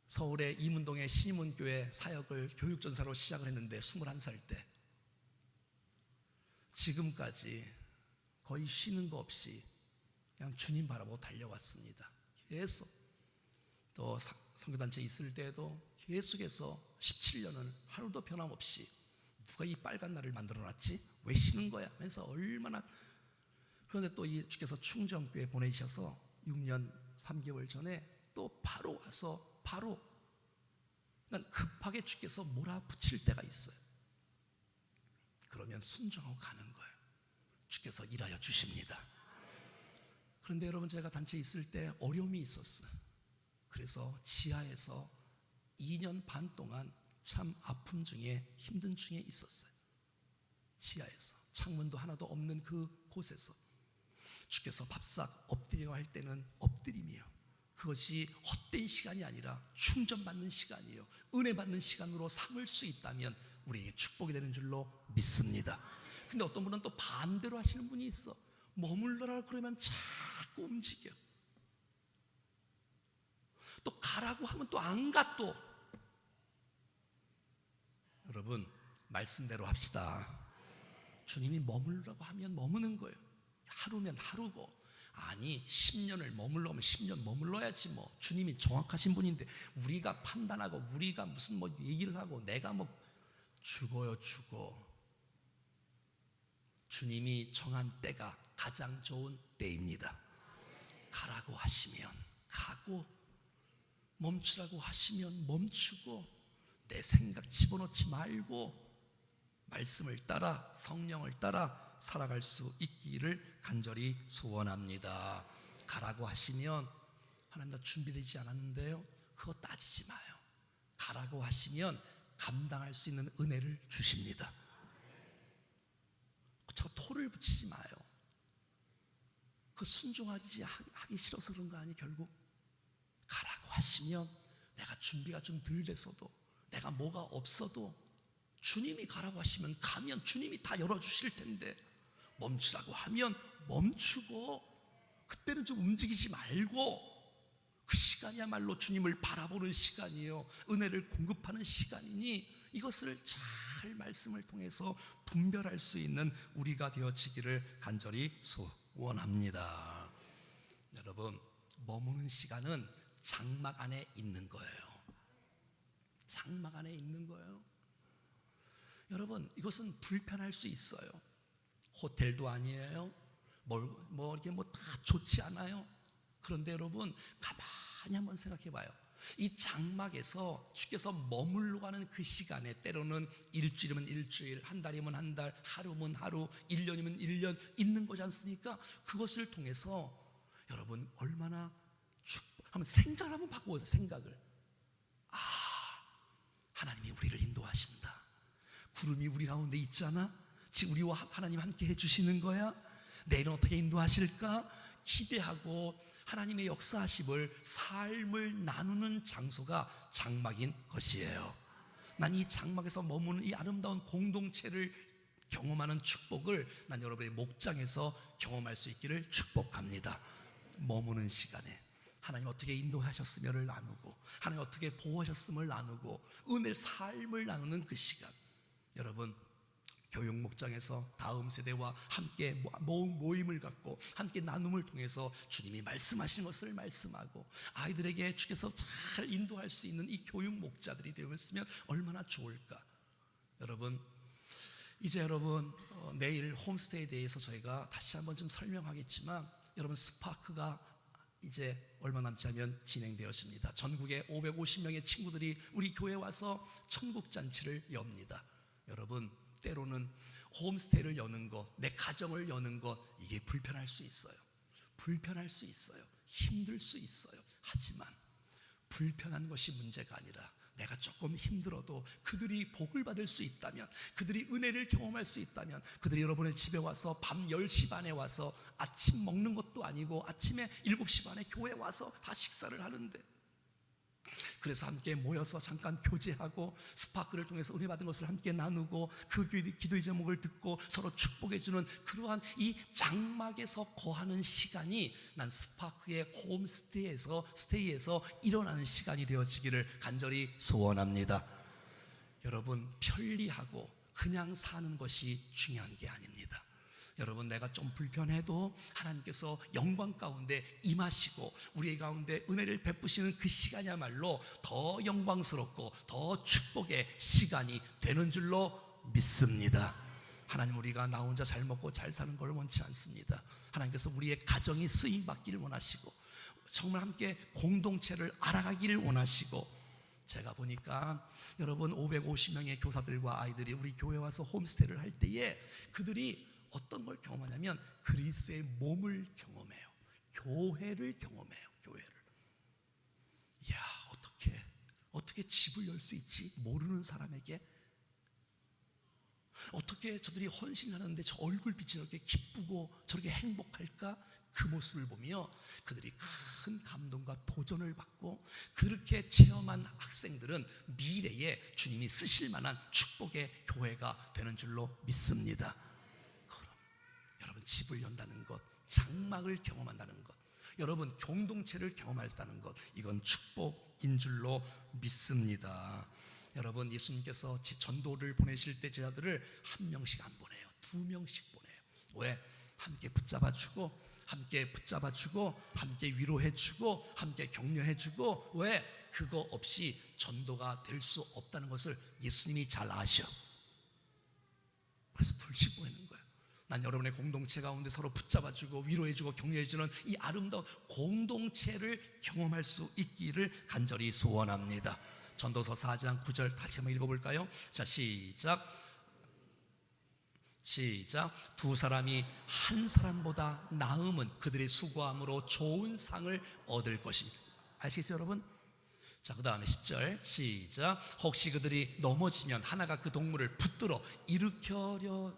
서울의 이문동의 신임원교회 사역을 교육전사로 시작을 했는데, 21살 때 지금까지 거의 쉬는 거 없이 그냥 주님 바라보고 달려왔습니다. 계속. 또 선교단체에 있을 때도 계속해서 17년을 하루도 변함없이, 누가 이 빨간 날을 만들어놨지? 왜 쉬는 거야? 하면서 얼마나. 그런데 또 이 주께서 충정교회 보내셔서 6년 3개월 전에 또 바로 와서 바로 급하게 주께서 몰아붙일 때가 있어요. 그러면 순종하고 가는 거예요. 주께서 일하여 주십니다. 그런데 여러분, 제가 단체에 있을 때 어려움이 있었어요. 그래서 지하에서 2년 반 동안 참 아픔 중에 힘든 중에 있었어요. 지하에서 창문도 하나도 없는 그 곳에서 주께서 밥상 엎드려 할 때는 엎드림이에요. 그것이 헛된 시간이 아니라 충전받는 시간이에요. 은혜 받는 시간으로 삼을 수 있다면 우리에게 축복이 되는 줄로 믿습니다. 근데 어떤 분은 또 반대로 하시는 분이 있어. 머물러라 그러면 자꾸 움직여. 또 가라고 하면 또 안 가. 또 여러분 말씀대로 합시다. 주님이 머물라고 하면 머무는 거예요. 하루면 하루고, 아니 10년을 머물러면 10년 머물러야지 뭐. 주님이 정확하신 분인데 우리가 판단하고 우리가 무슨 뭐 얘기를 하고 내가 뭐 죽어요 죽어. 주님이 정한 때가 가장 좋은 때입니다. 가라고 하시면 가고, 멈추라고 하시면 멈추고, 내 생각 집어넣지 말고 말씀을 따라 성령을 따라 살아갈 수 있기를 간절히 소원합니다. 가라고 하시면 하나님 나 준비되지 않았는데요, 그거 따지지 마요. 가라고 하시면 감당할 수 있는 은혜를 주십니다. 자꾸 토를 붙이지 마요. 그 순종하기 싫어서 그런 거 아니? 결국 가라고 하시면 내가 준비가 좀 덜 됐어도, 내가 뭐가 없어도 주님이 가라고 하시면 가면 주님이 다 열어주실 텐데, 멈추라고 하면 멈추고, 그때는 좀 움직이지 말고, 그 시간이야말로 주님을 바라보는 시간이에요. 은혜를 공급하는 시간이니 이것을 잘 말씀을 통해서 분별할 수 있는 우리가 되어지기를 간절히 소원합니다. 여러분, 머무는 시간은 장막 안에 있는 거예요. 장막 안에 있는 거예요. 여러분, 이것은 불편할 수 있어요. 호텔도 아니에요. 이렇게 다 좋지 않아요. 그런데 여러분, 가만히 한번 생각해 봐요. 이 장막에서 주께서 머물러 가는 그 시간에, 때로는 일주일이면 일주일, 한 달이면 한 달, 하루면 하루, 1년이면 1년 있는 거지 않습니까? 그것을 통해서 여러분 얼마나 한번 생각을 한번 바꿔보세요. 생각을. 하나님이 우리를 인도하신다. 구름이 우리 가운데 있잖아. 지금 우리와 하나님 함께 해주시는 거야. 내일은 어떻게 인도하실까? 기대하고 하나님의 역사하심을, 삶을 나누는 장소가 장막인 것이에요. 난 이 장막에서 머무는 이 아름다운 공동체를 경험하는 축복을 난 여러분의 목장에서 경험할 수 있기를 축복합니다. 머무는 시간에 하나님 어떻게 인도하셨음을 나누고, 하나님 어떻게 보호하셨음을 나누고, 은혜의 삶을 나누는 그 시간. 여러분, 교육 목장에서 다음 세대와 함께 모임을 갖고 함께 나눔을 통해서 주님이 말씀하신 것을 말씀하고, 아이들에게 주께서 잘 인도할 수 있는 이 교육 목자들이 되었으면 얼마나 좋을까. 여러분, 이제 여러분 내일 홈스테이에 대해서 저희가 다시 한번 좀 설명하겠지만, 여러분 스파크가 이제 얼마 남지 않으면 진행되어집니다. 전국에 550명의 친구들이 우리 교회에 와서 천국잔치를 엽니다. 여러분, 때로는 홈스테이를 여는 것, 내 가정을 여는 것, 이게 불편할 수 있어요. 불편할 수 있어요. 힘들 수 있어요. 하지만 불편한 것이 문제가 아니라, 내가 조금 힘들어도 그들이 복을 받을 수 있다면, 그들이 은혜를 경험할 수 있다면, 그들이 여러분의 집에 와서 밤 10시 반에 와서 아침 먹는 것도 아니고 아침에 7시 반에 교회 와서 다 식사를 하는데, 그래서 함께 모여서 잠깐 교제하고 스파크를 통해서 은혜 받은 것을 함께 나누고, 그 기도의 제목을 듣고 서로 축복해 주는 그러한 이 장막에서 거하는 시간이 난 스파크의 홈스테이에서 일어나는 시간이 되어지기를 간절히 소원합니다. 여러분, 편리하고 그냥 사는 것이 중요한 게 아닙니다. 여러분, 내가 좀 불편해도 하나님께서 영광 가운데 임하시고 우리 가운데 은혜를 베푸시는 그 시간이야말로 더 영광스럽고 더 축복의 시간이 되는 줄로 믿습니다. 하나님, 우리가 나 혼자 잘 먹고 잘 사는 걸 원치 않습니다. 하나님께서 우리의 가정이 쓰임받기를 원하시고, 정말 함께 공동체를 알아가기를 원하시고, 제가 보니까 여러분 550명의 교사들과 아이들이 우리 교회에 와서 홈스테이를 할 때에 그들이 어떤 걸 경험하냐면 그리스도의 몸을 경험해요. 교회를 경험해요. 교회를. 이야, 어떻게 집을 열 수 있지? 모르는 사람에게. 어떻게 저들이 헌신하는데 저 얼굴빛이 저렇게 기쁘고 저렇게 행복할까? 그 모습을 보며 그들이 큰 감동과 도전을 받고, 그렇게 체험한 학생들은 미래에 주님이 쓰실 만한 축복의 교회가 되는 줄로 믿습니다. 여러분, 집을 연다는 것, 장막을 경험한다는 것, 여러분 공동체를 경험한다는 것, 이건 축복인 줄로 믿습니다. 여러분, 예수님께서 전도를 보내실 때 제자들을 한 명씩 안 보내요. 2명씩 보내요. 왜? 함께 붙잡아주고, 함께 붙잡아주고, 함께 위로해주고, 함께 격려해주고. 왜? 그거 없이 전도가 될 수 없다는 것을 예수님이 잘 아셔. 그래서 2씩 보내는 거예요. 난 여러분의 공동체 가운데 서로 붙잡아주고 위로해주고 격려해주는 이 아름다운 공동체를 경험할 수 있기를 간절히 소원합니다. 전도서 4장 9절 같이 한번 읽어볼까요? 자, 시작. 두 사람이 한 사람보다 나음은 그들의 수고함으로 좋은 상을 얻을 것입니다. 아시겠어요, 여러분? 자, 그 다음에 10절 시작. 혹시 그들이 넘어지면 하나가 그 동물을 붙들어 일으켜려와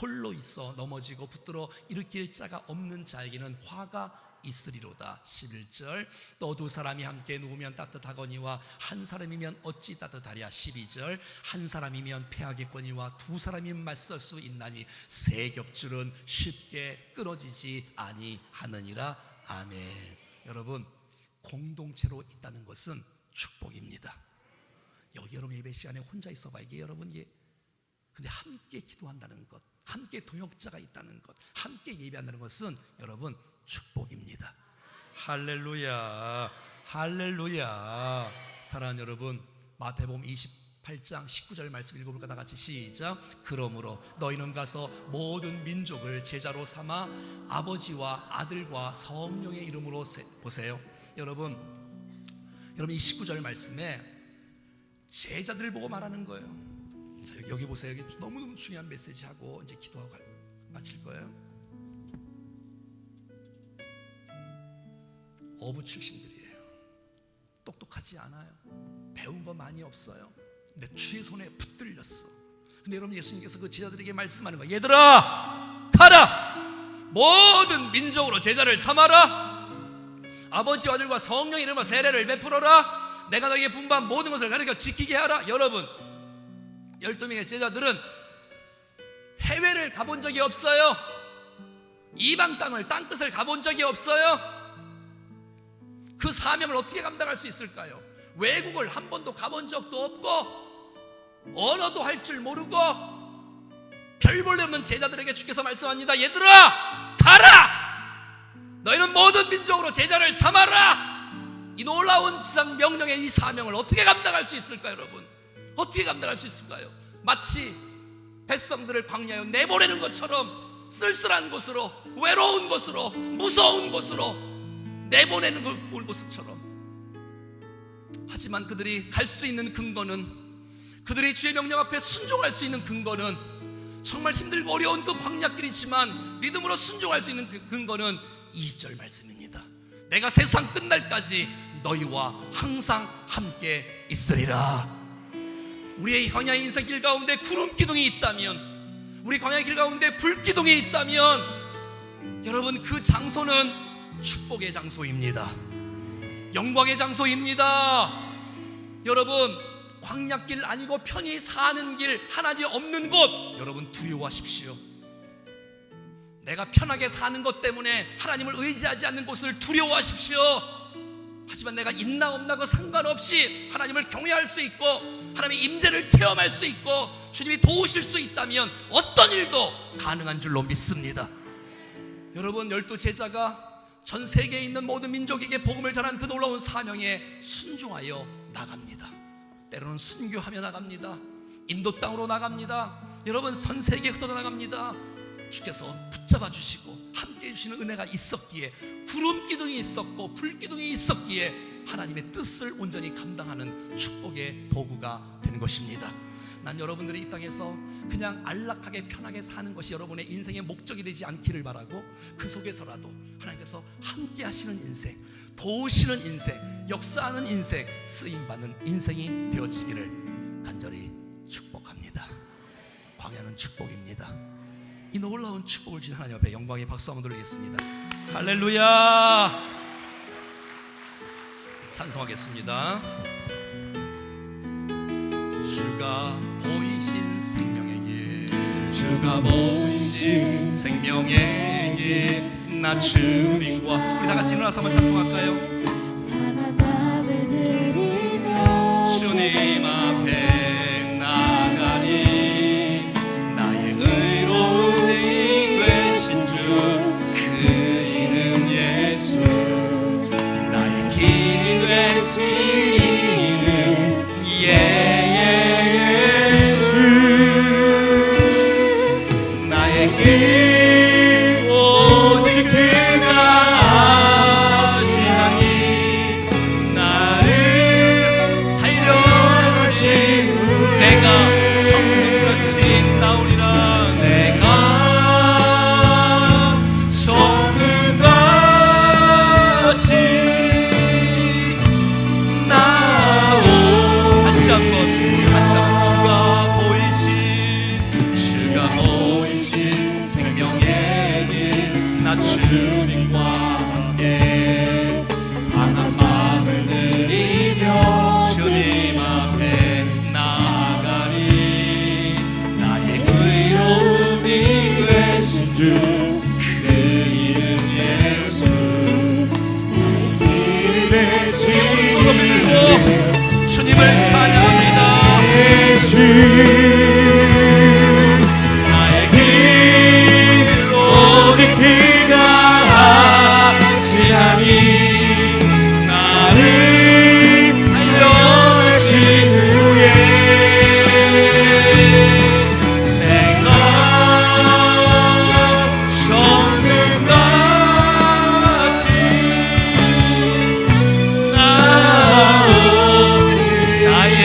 홀로 있어 넘어지고 붙들어 일으킬 자가 없는 자에게는 화가 있으리로다. 11절 또 2 사람이 함께 누우면 따뜻하거니와 한 사람이면 어찌 따뜻하랴. 12절 한 사람이면 패하겠거니와 2 사람이면 맞설 수 있나니 세 겹줄은 쉽게 끊어지지 아니하느니라. 아멘. 여러분, 공동체로 있다는 것은 축복입니다. 여기 여러분 예배 시간에 혼자 있어봐. 이게 여러분, 이게 근데 함께 기도한다는 것, 함께 동역자가 있다는 것, 함께 예배한다는 것은 여러분 축복입니다. 할렐루야, 할렐루야. 사랑하는 여러분, 마태복음 28장 19절 말씀 읽어볼까? 다 같이 시작. 그러므로 너희는 가서 모든 민족을 제자로 삼아 아버지와 아들과 성령의 이름으로 보세요. 여러분 이 19절 말씀에 제자들을 보고 말하는 거예요. 자, 여기 보세요. 여기 너무너무 중요한 메시지하고 이제 기도하고 마칠 거예요. 어부 출신들이에요. 똑똑하지 않아요. 배운 거 많이 없어요. 근데 주의 손에 붙들렸어. 근데 여러분, 예수님께서 그 제자들에게 말씀하는 거예요. 얘들아, 가라! 모든 민족으로 제자를 삼아라. 아버지와 아들과 성령의 이름으로 세례를 베풀어라. 내가 너에게 분부한 모든 것을 가르쳐 지키게 하라. 여러분, 12명의 제자들은 해외를 가본 적이 없어요. 이방 땅을, 땅끝을 가본 적이 없어요. 그 사명을 어떻게 감당할 수 있을까요? 외국을 한 번도 가본 적도 없고 언어도 할 줄 모르고 별 볼 일 없는 제자들에게 주께서 말씀합니다. 얘들아, 가라! 너희는 모든 민족으로 제자를 삼아라. 이 놀라운 지상 명령의 이 사명을 어떻게 감당할 수 있을까요, 여러분? 어떻게 감당할 수 있을까요? 마치 백성들을 광야에 내보내는 것처럼 쓸쓸한 곳으로, 외로운 곳으로, 무서운 곳으로 내보내는 곳처럼. 하지만 그들이 갈 수 있는 근거는, 그들이 주의 명령 앞에 순종할 수 있는 근거는, 정말 힘들고 어려운 그 광야길이지만 믿음으로 순종할 수 있는 그 근거는 20절 말씀입니다. 내가 세상 끝날까지 너희와 항상 함께 있으리라. 우리의 광야 인생길 가운데 구름 기둥이 있다면, 우리 광야 길 가운데 불 기둥이 있다면, 여러분, 그 장소는 축복의 장소입니다. 영광의 장소입니다. 여러분, 광야길 아니고 편히 사는 길, 하나님 없는 곳, 여러분 두려워하십시오. 내가 편하게 사는 것 때문에 하나님을 의지하지 않는 곳을 두려워하십시오. 하지만 내가 있나 없나 그 상관없이 하나님을 경외할 수 있고 하나님의 임재를 체험할 수 있고 주님이 도우실 수 있다면 어떤 일도 가능한 줄로 믿습니다. 여러분, 12제자가 전 세계에 있는 모든 민족에게 복음을 전하는 그 놀라운 사명에 순종하여 나갑니다. 때로는 순교하며 나갑니다. 인도 땅으로 나갑니다. 여러분, 전 세계에 흩어져 나갑니다. 주께서 붙잡아 주시고 함께 해주시는 은혜가 있었기에, 구름 기둥이 있었고 불 기둥이 있었기에 하나님의 뜻을 온전히 감당하는 축복의 도구가 된 것입니다. 난 여러분들이 이 땅에서 그냥 안락하게 편하게 사는 것이 여러분의 인생의 목적이 되지 않기를 바라고, 그 속에서라도 하나님께서 함께 하시는 인생, 도우시는 인생, 역사하는 인생, 쓰임받는 인생이 되어지기를 간절히 축복합니다. 광야는 축복입니다. 이 놀라운 축복을 주신 하나님 앞에 영광의 박수 한번 드리겠습니다. 할렐루야. 찬송하겠습니다. 주가 보이신 생명의 길, 주가 보이신 생명의 길, 나 주님과. 우리 다 같이 일어나서 한번 찬송할까요? 주님 앞 내가 정금같이 나오리라. 내가 정금같이 나오. 다시 한번 주가 보이신 생명의 길, 나 주님과 함께 상한 마음을 들이며 주님 앞에 나아가리. 나의 의로움이 되신 주, 그 이름 예수. 손을 들고 주님을 찬양합니다. 예수 나의 길 오직 그가 하시나니. 나를 알려내신 후에 내가 정금같이 나오리. 나의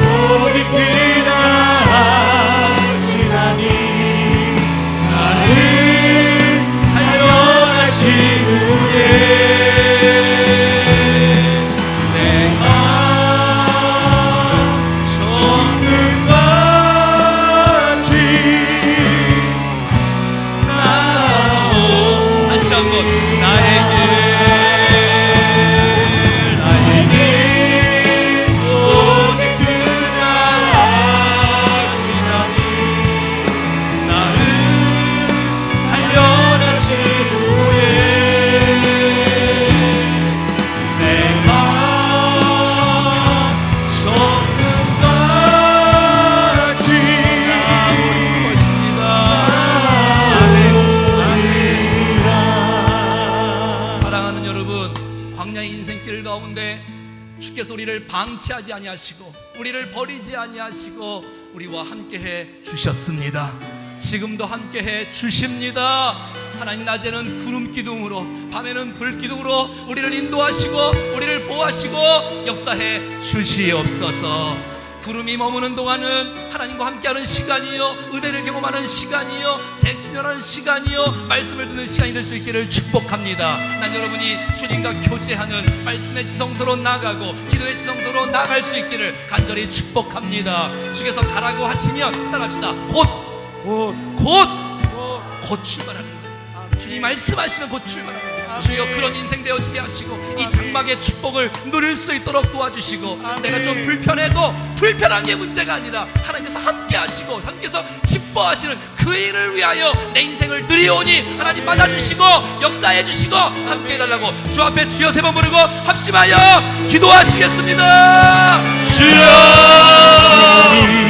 오직 그가 하시나니. 나를 알려내신 후에 내가 정금같이 나오. 다시 한번 나의 길 오직 그가 하시나니. 나를 알려내신 후에 내가 정금같이 나올 것이다. 사랑하는 여러분, 광야의 인생길 가운데 주께서 우리를 방치하지 아니하시고 우리를 버리지 아니하시고 우리와 함께해 주셨습니다. 지금도 함께해 주십니다. 하나님, 낮에는 구름 기둥으로 밤에는 불 기둥으로 우리를 인도하시고 우리를 보호하시고 역사해 주시옵소서. 구름이 머무는 동안은 하나님과 함께하는 시간이요, 은혜를 경험하는 시간이요, 재충전하는 시간이요, 말씀을 듣는 시간이 될 수 있기를 축복합니다. 난 여러분이 주님과 교제하는 말씀의 지성소로 나가고 기도의 지성소로 나갈 수 있기를 간절히 축복합니다. 주께서 가라고 하시면 따라합시다. 곧 출발하는 거예요. 주님 말씀하시면 곧 출발하는 거예요. 주여, 그런 인생 되어지게 하시고 이 장막의 축복을 누릴 수 있도록 도와주시고, 내가 좀 불편해도 불편한 게 문제가 아니라 하나님께서 함께 하시고 하나님께서 기뻐하시는 그 일을 위하여 내 인생을 드리오니 하나님 받아주시고 역사해 주시고 함께 해달라고 주 앞에 주여 3번 부르고 합심하여 기도하시겠습니다. 주여,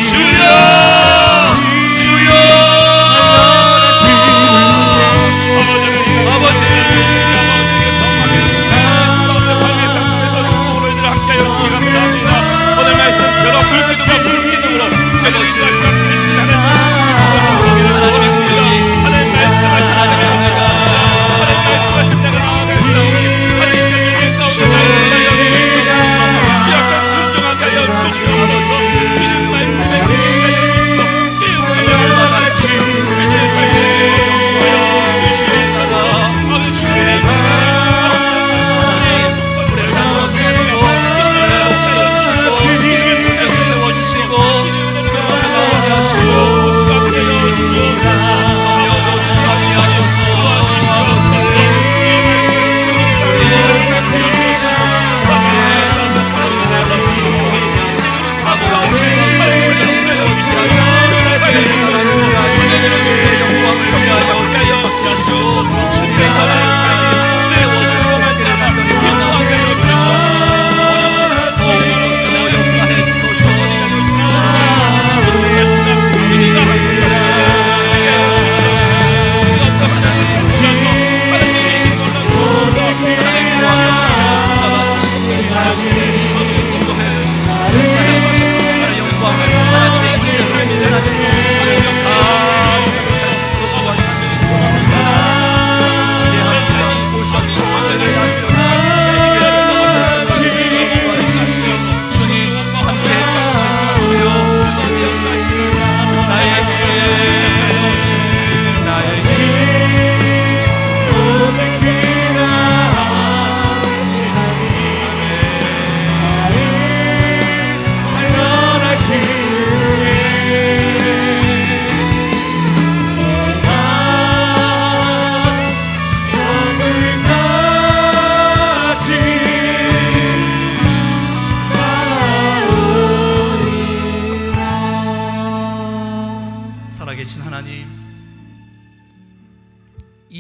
주여, 주여. 아버지, 감사합니다. 오늘 말씀처럼 불기둥과 불기둥으로 하나님 말씀하시는 자가 나아가시오니 하나님 가운데 약간 순종한 자여 주시옵소서. 주님 말씀에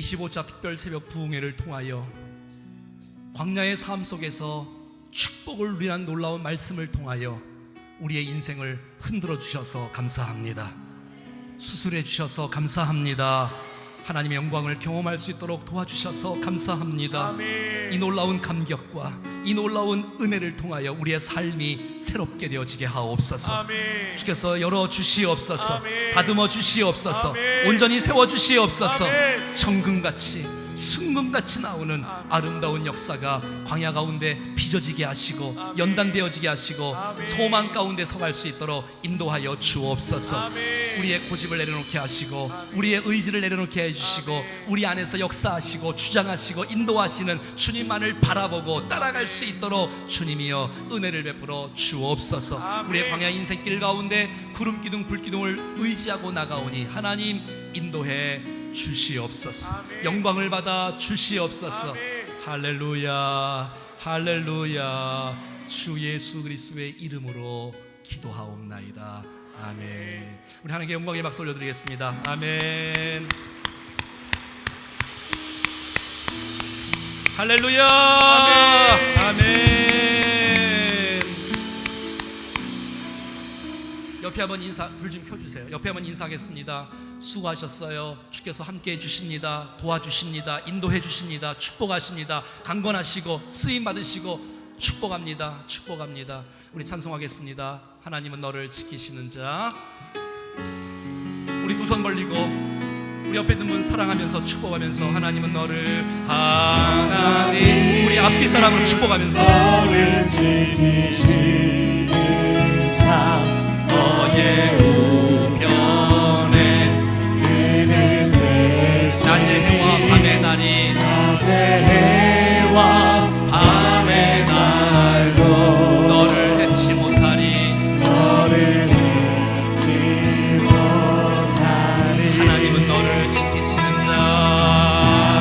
25차 특별 새벽 부흥회를 통하여 광야의 삶 속에서 축복을 누리는 놀라운 말씀을 통하여 우리의 인생을 흔들어 주셔서 감사합니다. 수술해 주셔서 감사합니다. 하나님의 영광을 경험할 수 있도록 도와주셔서 감사합니다. 아멘. 이 놀라운 감격과 이 놀라운 은혜를 통하여 우리의 삶이 새롭게 되어지게 하옵소서. 아멘. 주께서 열어주시옵소서. 아멘. 다듬어 주시옵소서. 아멘. 온전히 세워주시옵소서. 아멘. 정금같이 순금같이 나오는 아름다운 역사가 광야 가운데 빚어지게 하시고 아멘. 연단되어지게 하시고 아멘. 소망 가운데 서갈 수 있도록 인도하여 주옵소서. 아멘. 우리의 고집을 내려놓게 하시고 아멘. 우리의 의지를 내려놓게 해주시고 아멘. 우리 안에서 역사하시고 주장하시고 인도하시는 주님만을 바라보고 따라갈 수 있도록 주님이여 은혜를 베풀어 주옵소서. 아멘. 우리의 광야 인생길 가운데 구름기둥 불기둥을 의지하고 나가오니 하나님 인도해 주시옵소서. 아멘. 영광을 받아 주시옵소서. 아멘. 할렐루야 할렐루야. 주 예수 그리스도의 이름으로 기도하옵나이다. 아멘. 우리 하나님께 영광의 박수 올려드리겠습니다. 아멘. 할렐루야. 아멘. 아멘. 옆에 한번 인사, 불 좀 켜주세요. 옆에 한번 인사하겠습니다. 수고하셨어요. 주께서 함께 해주십니다. 도와주십니다. 인도해 주십니다. 축복하십니다. 강건하시고 쓰임 받으시고 축복합니다. 축복합니다. 우리 찬송하겠습니다. 하나님은 너를 지키시는 자. 우리 두 손 벌리고 우리 옆에 있는 분 사랑하면서 축복하면서 하나님은 너를 하나님 우리 앞뒤 사람으로 축복하면서 너를 지키시는 자 너의 우편에 그는 대신 낮의 해와 밤의 날이 낮의 해와 밤의 날도 너를 해치 못하리 너를 해치 못하리 하나님은 너를 지키시는 자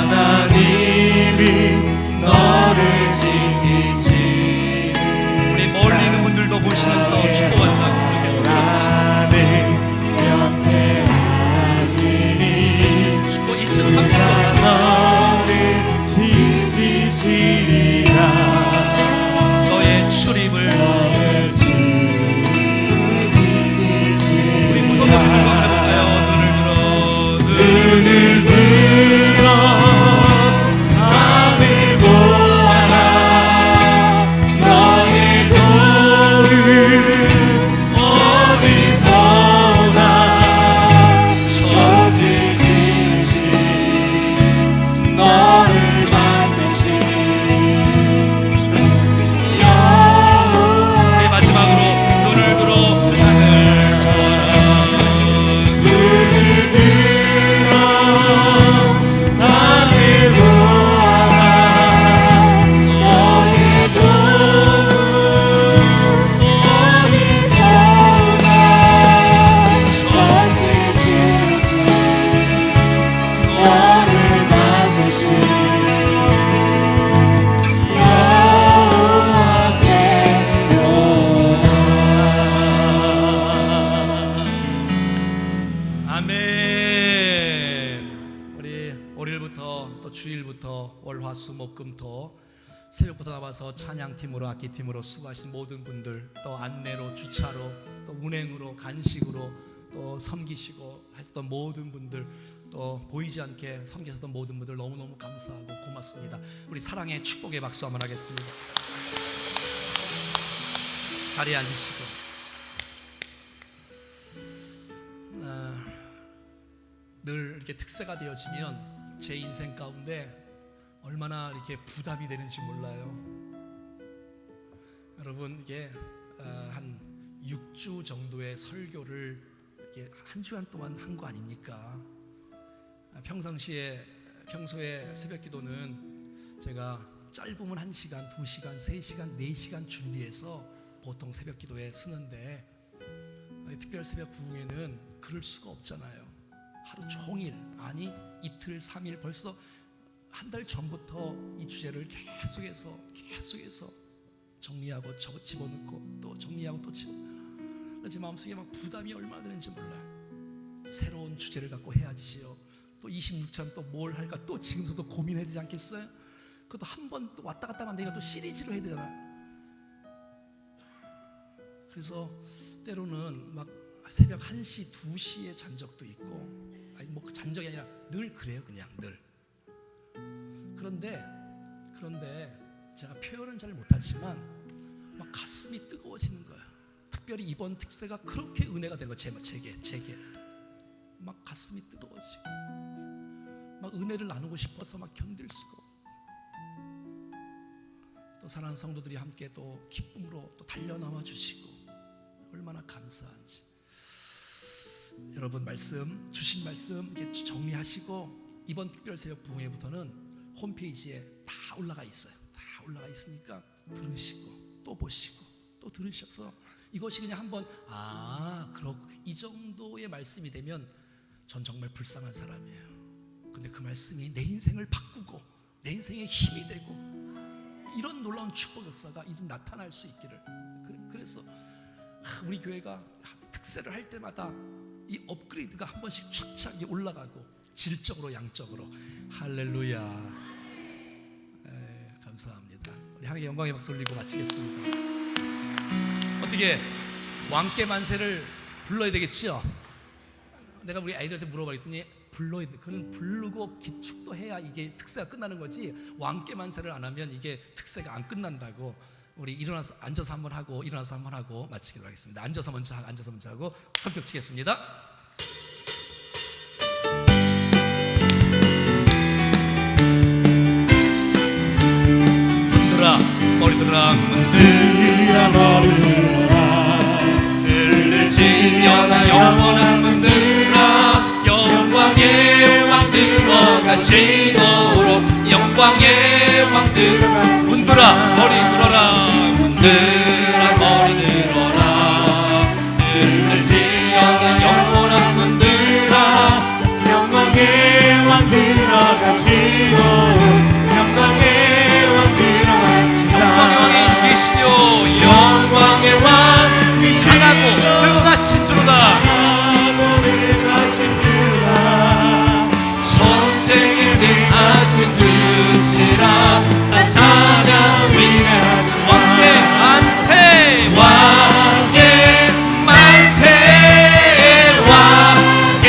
하나님이 너를 지키시는 우리 멀리 있는 분들도 보시면서 축복한다. 명태하시니 축복 2층 3층 너를 지키시리라 너의 출입을 우리 구성도 들고 해볼까요? 눈을 들어 산을 보아라 너의 도를 어디서나 찾으시지 너를 만드신 여호와 마지막으로 눈을 들어 산을 보아라 눈을 들어 산을 보아라 너의 도를 어디서나 너를 만드신 여호와께로다. 아멘. 우리 월요일부터 또 주일부터 월화수목금토 새벽부터 나와서 찬양팀으로 악기팀으로 수고하신 모든 분들 또 안내로 주차로 또 운행으로 간식으로 또 섬기시고 했던 모든 분들 또 보이지 않게 섬기셨던 모든 분들 너무너무 감사하고 고맙습니다. 우리 사랑의 축복의 박수 한번 하겠습니다. 자리에 앉으시고 늘 이렇게 특세가 되어지면 제 인생 가운데 얼마나 이렇게 부담이 되는지 몰라요. 여러분 이게 한 6주 정도의 설교를 이렇게 한 주간 동안 한 거 아닙니까? 평소에 새벽 기도는 제가 짧으면 1시간, 2시간, 3시간, 4시간 준비해서 보통 새벽 기도에 쓰는데 특별 새벽 부흥회는 그럴 수가 없잖아요. 하루 종일 아니 이틀 3일 벌써 한 달 전부터 이 주제를 계속해서 정리하고 집어넣고 또 정리하고 또 집어넣고 제 마음속에 막 부담이 얼마나 되는지 몰라요. 새로운 주제를 갖고 해야지요. 또 26천 또 뭘 할까 또 지금부터 고민해야 되지 않겠어요? 그것도 한 번 또 왔다 갔다 하면 내가 또 시리즈로 해야 되잖아. 그래서 때로는 막 새벽 1시, 2시에 잔 적도 있고, 아니 뭐 잔적이 아니라 늘 그래요. 그냥 늘. 그런데 제가 표현은 잘 못하지만 막 가슴이 뜨거워지는 거예요. 특별히 이번 특세가 그렇게 은혜가 된 거예요. 제게 막 가슴이 뜨거워지고 막 은혜를 나누고 싶어서 막 견딜 수가 없고, 또 사랑하는 성도들이 함께 또 기쁨으로 또 달려나와 주시고 얼마나 감사한지. 여러분 주신 말씀 이렇게 정리하시고 이번 특별새벽 부흥회부터는 홈페이지에 다 올라가 있어요. 다 올라가 있으니까 들으시고 또 보시고 또 들으셔서 이것이 그냥 한번 이 정도의 말씀이 되면 전 정말 불쌍한 사람이에요. 근데 그 말씀이 내 인생을 바꾸고 내 인생에 힘이 되고 이런 놀라운 축복 역사가 이제 나타날 수 있기를. 그래서 우리 교회가 특세를 할 때마다 이 업그레이드가 한 번씩 착착 올라가고 질적으로 양적으로. 할렐루야. 감사합니다. 우리 하나님께 영광의 박수 올리고 마치겠습니다. 어떻게 왕께 만세를 불러야 되겠죠? 내가 우리 아이들한테 물어봤더니 불러야 돼. 그는 부르고 기축도 해야 이게 특세가 끝나는 거지, 왕께 만세를 안 하면 이게 특세가 안 끝난다고. 우리 일어나서 앉아서 한번 하고 일어나서 한번 하고 마치기로 하겠습니다. 앉아서 먼저 하고 성격 치겠습니다. 문들아 머리들아 문들아 머리들아 들을지어다 영원한 문들아 영광의 왕 들어가시도록 영광의 왕 들어가. 문들아 머리 들어라 문들아 머리 들어라 들을지어다 영원한 문들아 영광의 왕 들어가시고 영광의 왕 들어가시다. 영광의 왕이 계시오 영광의 왕이 강하고 능하신 주로다. 전쟁에 능하신 주시라. 나 찬양 위하시 왕께 만세 왕께 만세 왕께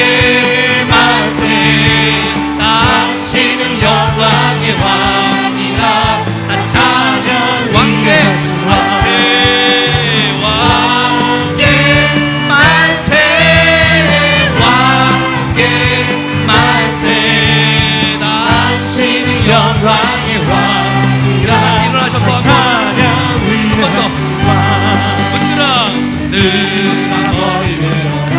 만세. 당신은 영광의 왕이라. 나 찬양 왕께 만세 왕께 만세 왕께 만세. 당신은 영광의 왕이라. 같이 일어나셔서 한 번 더. 문들아 머리 들어라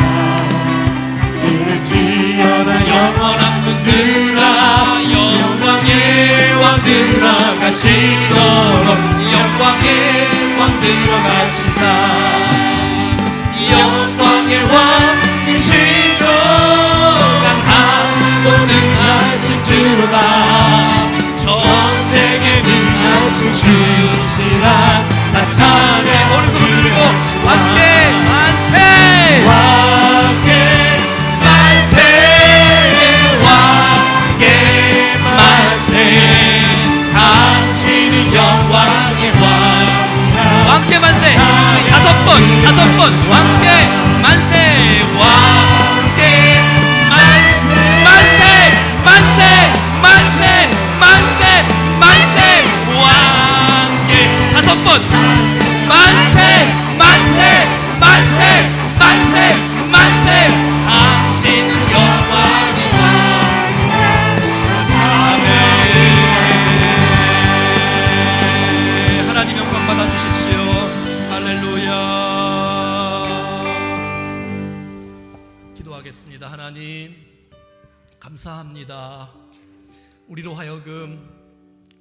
들을지어다 영원한 문들아 영광의 왕 들어가시도록 영광의 왕 들어가신다. 영광의 왕이시고 강하고 능하신 주로다. 전쟁에 능하신 주시라. 나 찬양 오른손을 들고 왕께 만세 왕께 만세 왕께 만세. 당신은 영광의 왕이라. 왕께 만세 다섯 번 왕께 만세 왕께 만세 만세 만세 만세 만세 만세 왕께 다섯 번 만세 만세 만세 만세 만세. 당신은 영광의 왕. 아멘. 하나님 영광 받아주십시오. 할렐루야. 기도하겠습니다. 하나님 감사합니다. 우리로 하여금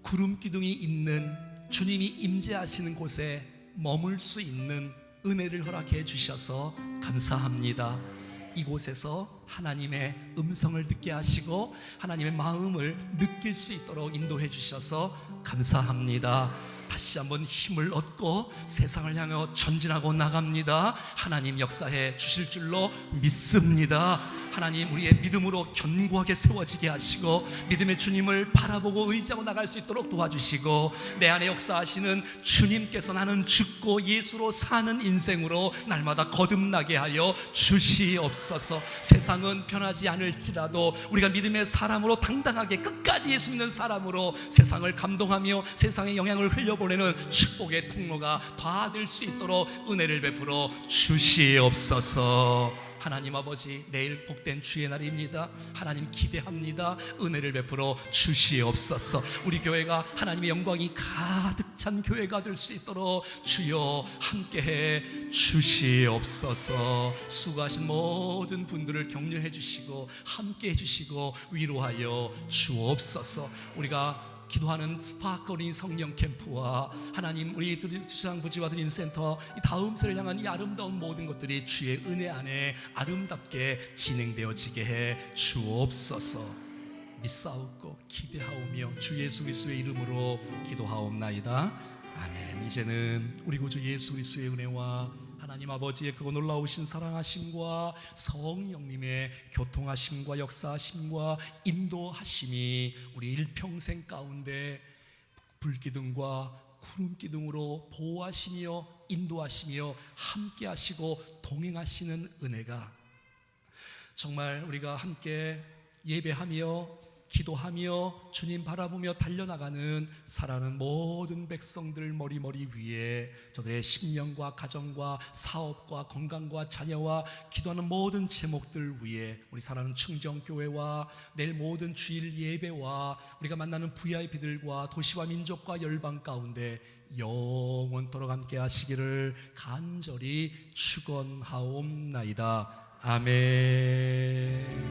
구름 기둥이 있는 주님이 임재하시는 곳에 머물 수 있는 은혜를 허락해 주셔서 감사합니다. 이곳에서 하나님의 음성을 듣게 하시고 하나님의 마음을 느낄 수 있도록 인도해 주셔서 감사합니다. 다시 한번 힘을 얻고 세상을 향하여 전진하고 나갑니다. 하나님 역사해 주실 줄로 믿습니다. 하나님 우리의 믿음으로 견고하게 세워지게 하시고 믿음의 주님을 바라보고 의지하고 나갈 수 있도록 도와주시고 내 안에 역사하시는 주님께서 나는 죽고 예수로 사는 인생으로 날마다 거듭나게 하여 주시옵소서. 세상은 변하지 않을지라도 우리가 믿음의 사람으로 당당하게 끝까지 예수 믿는 사람으로 세상을 감동하며 세상에 영향을 흘려보내는 축복의 통로가 다 될 수 있도록 은혜를 베풀어 주시옵소서. 하나님 아버지, 내일 복된 주의 날입니다. 하나님 기대합니다. 은혜를 베풀어 주시옵소서. 우리 교회가 하나님의 영광이 가득 찬 교회가 될 수 있도록 주여 함께해 주시옵소서. 수고하신 모든 분들을 격려해 주시고 함께해 주시고 위로하여 주옵소서. 우리가 기도하는 스파크링 성령 캠프와 하나님 우리 주상부지와 드림센터 이 다음 세를 향한 이 아름다운 모든 것들이 주의 은혜 안에 아름답게 진행되어지게 해 주옵소서. 믿사옵고 기대하오며 주 예수 그리스도의 이름으로 기도하옵나이다. 아멘. 이제는 우리 구주 예수 그리스도의 은혜와 하나님 아버지의 그 놀라우신 사랑하심과 성령님의 교통하심과 역사하심과 인도하심이 우리 일평생 가운데 불기둥과 구름기둥으로 보호하시며 인도하시며 함께하시고 동행하시는 은혜가 정말 우리가 함께 예배하며 기도하며 주님 바라보며 달려나가는 살아가는 모든 백성들 머리 위에 저들의 심령과 가정과 사업과 건강과 자녀와 기도하는 모든 제목들 위에 우리 살아가는 충정교회와 내일 모든 주일 예배와 우리가 만나는 VIP들과 도시와 민족과 열방 가운데 영원토록 함께 하시기를 간절히 축원하옵나이다. 아멘.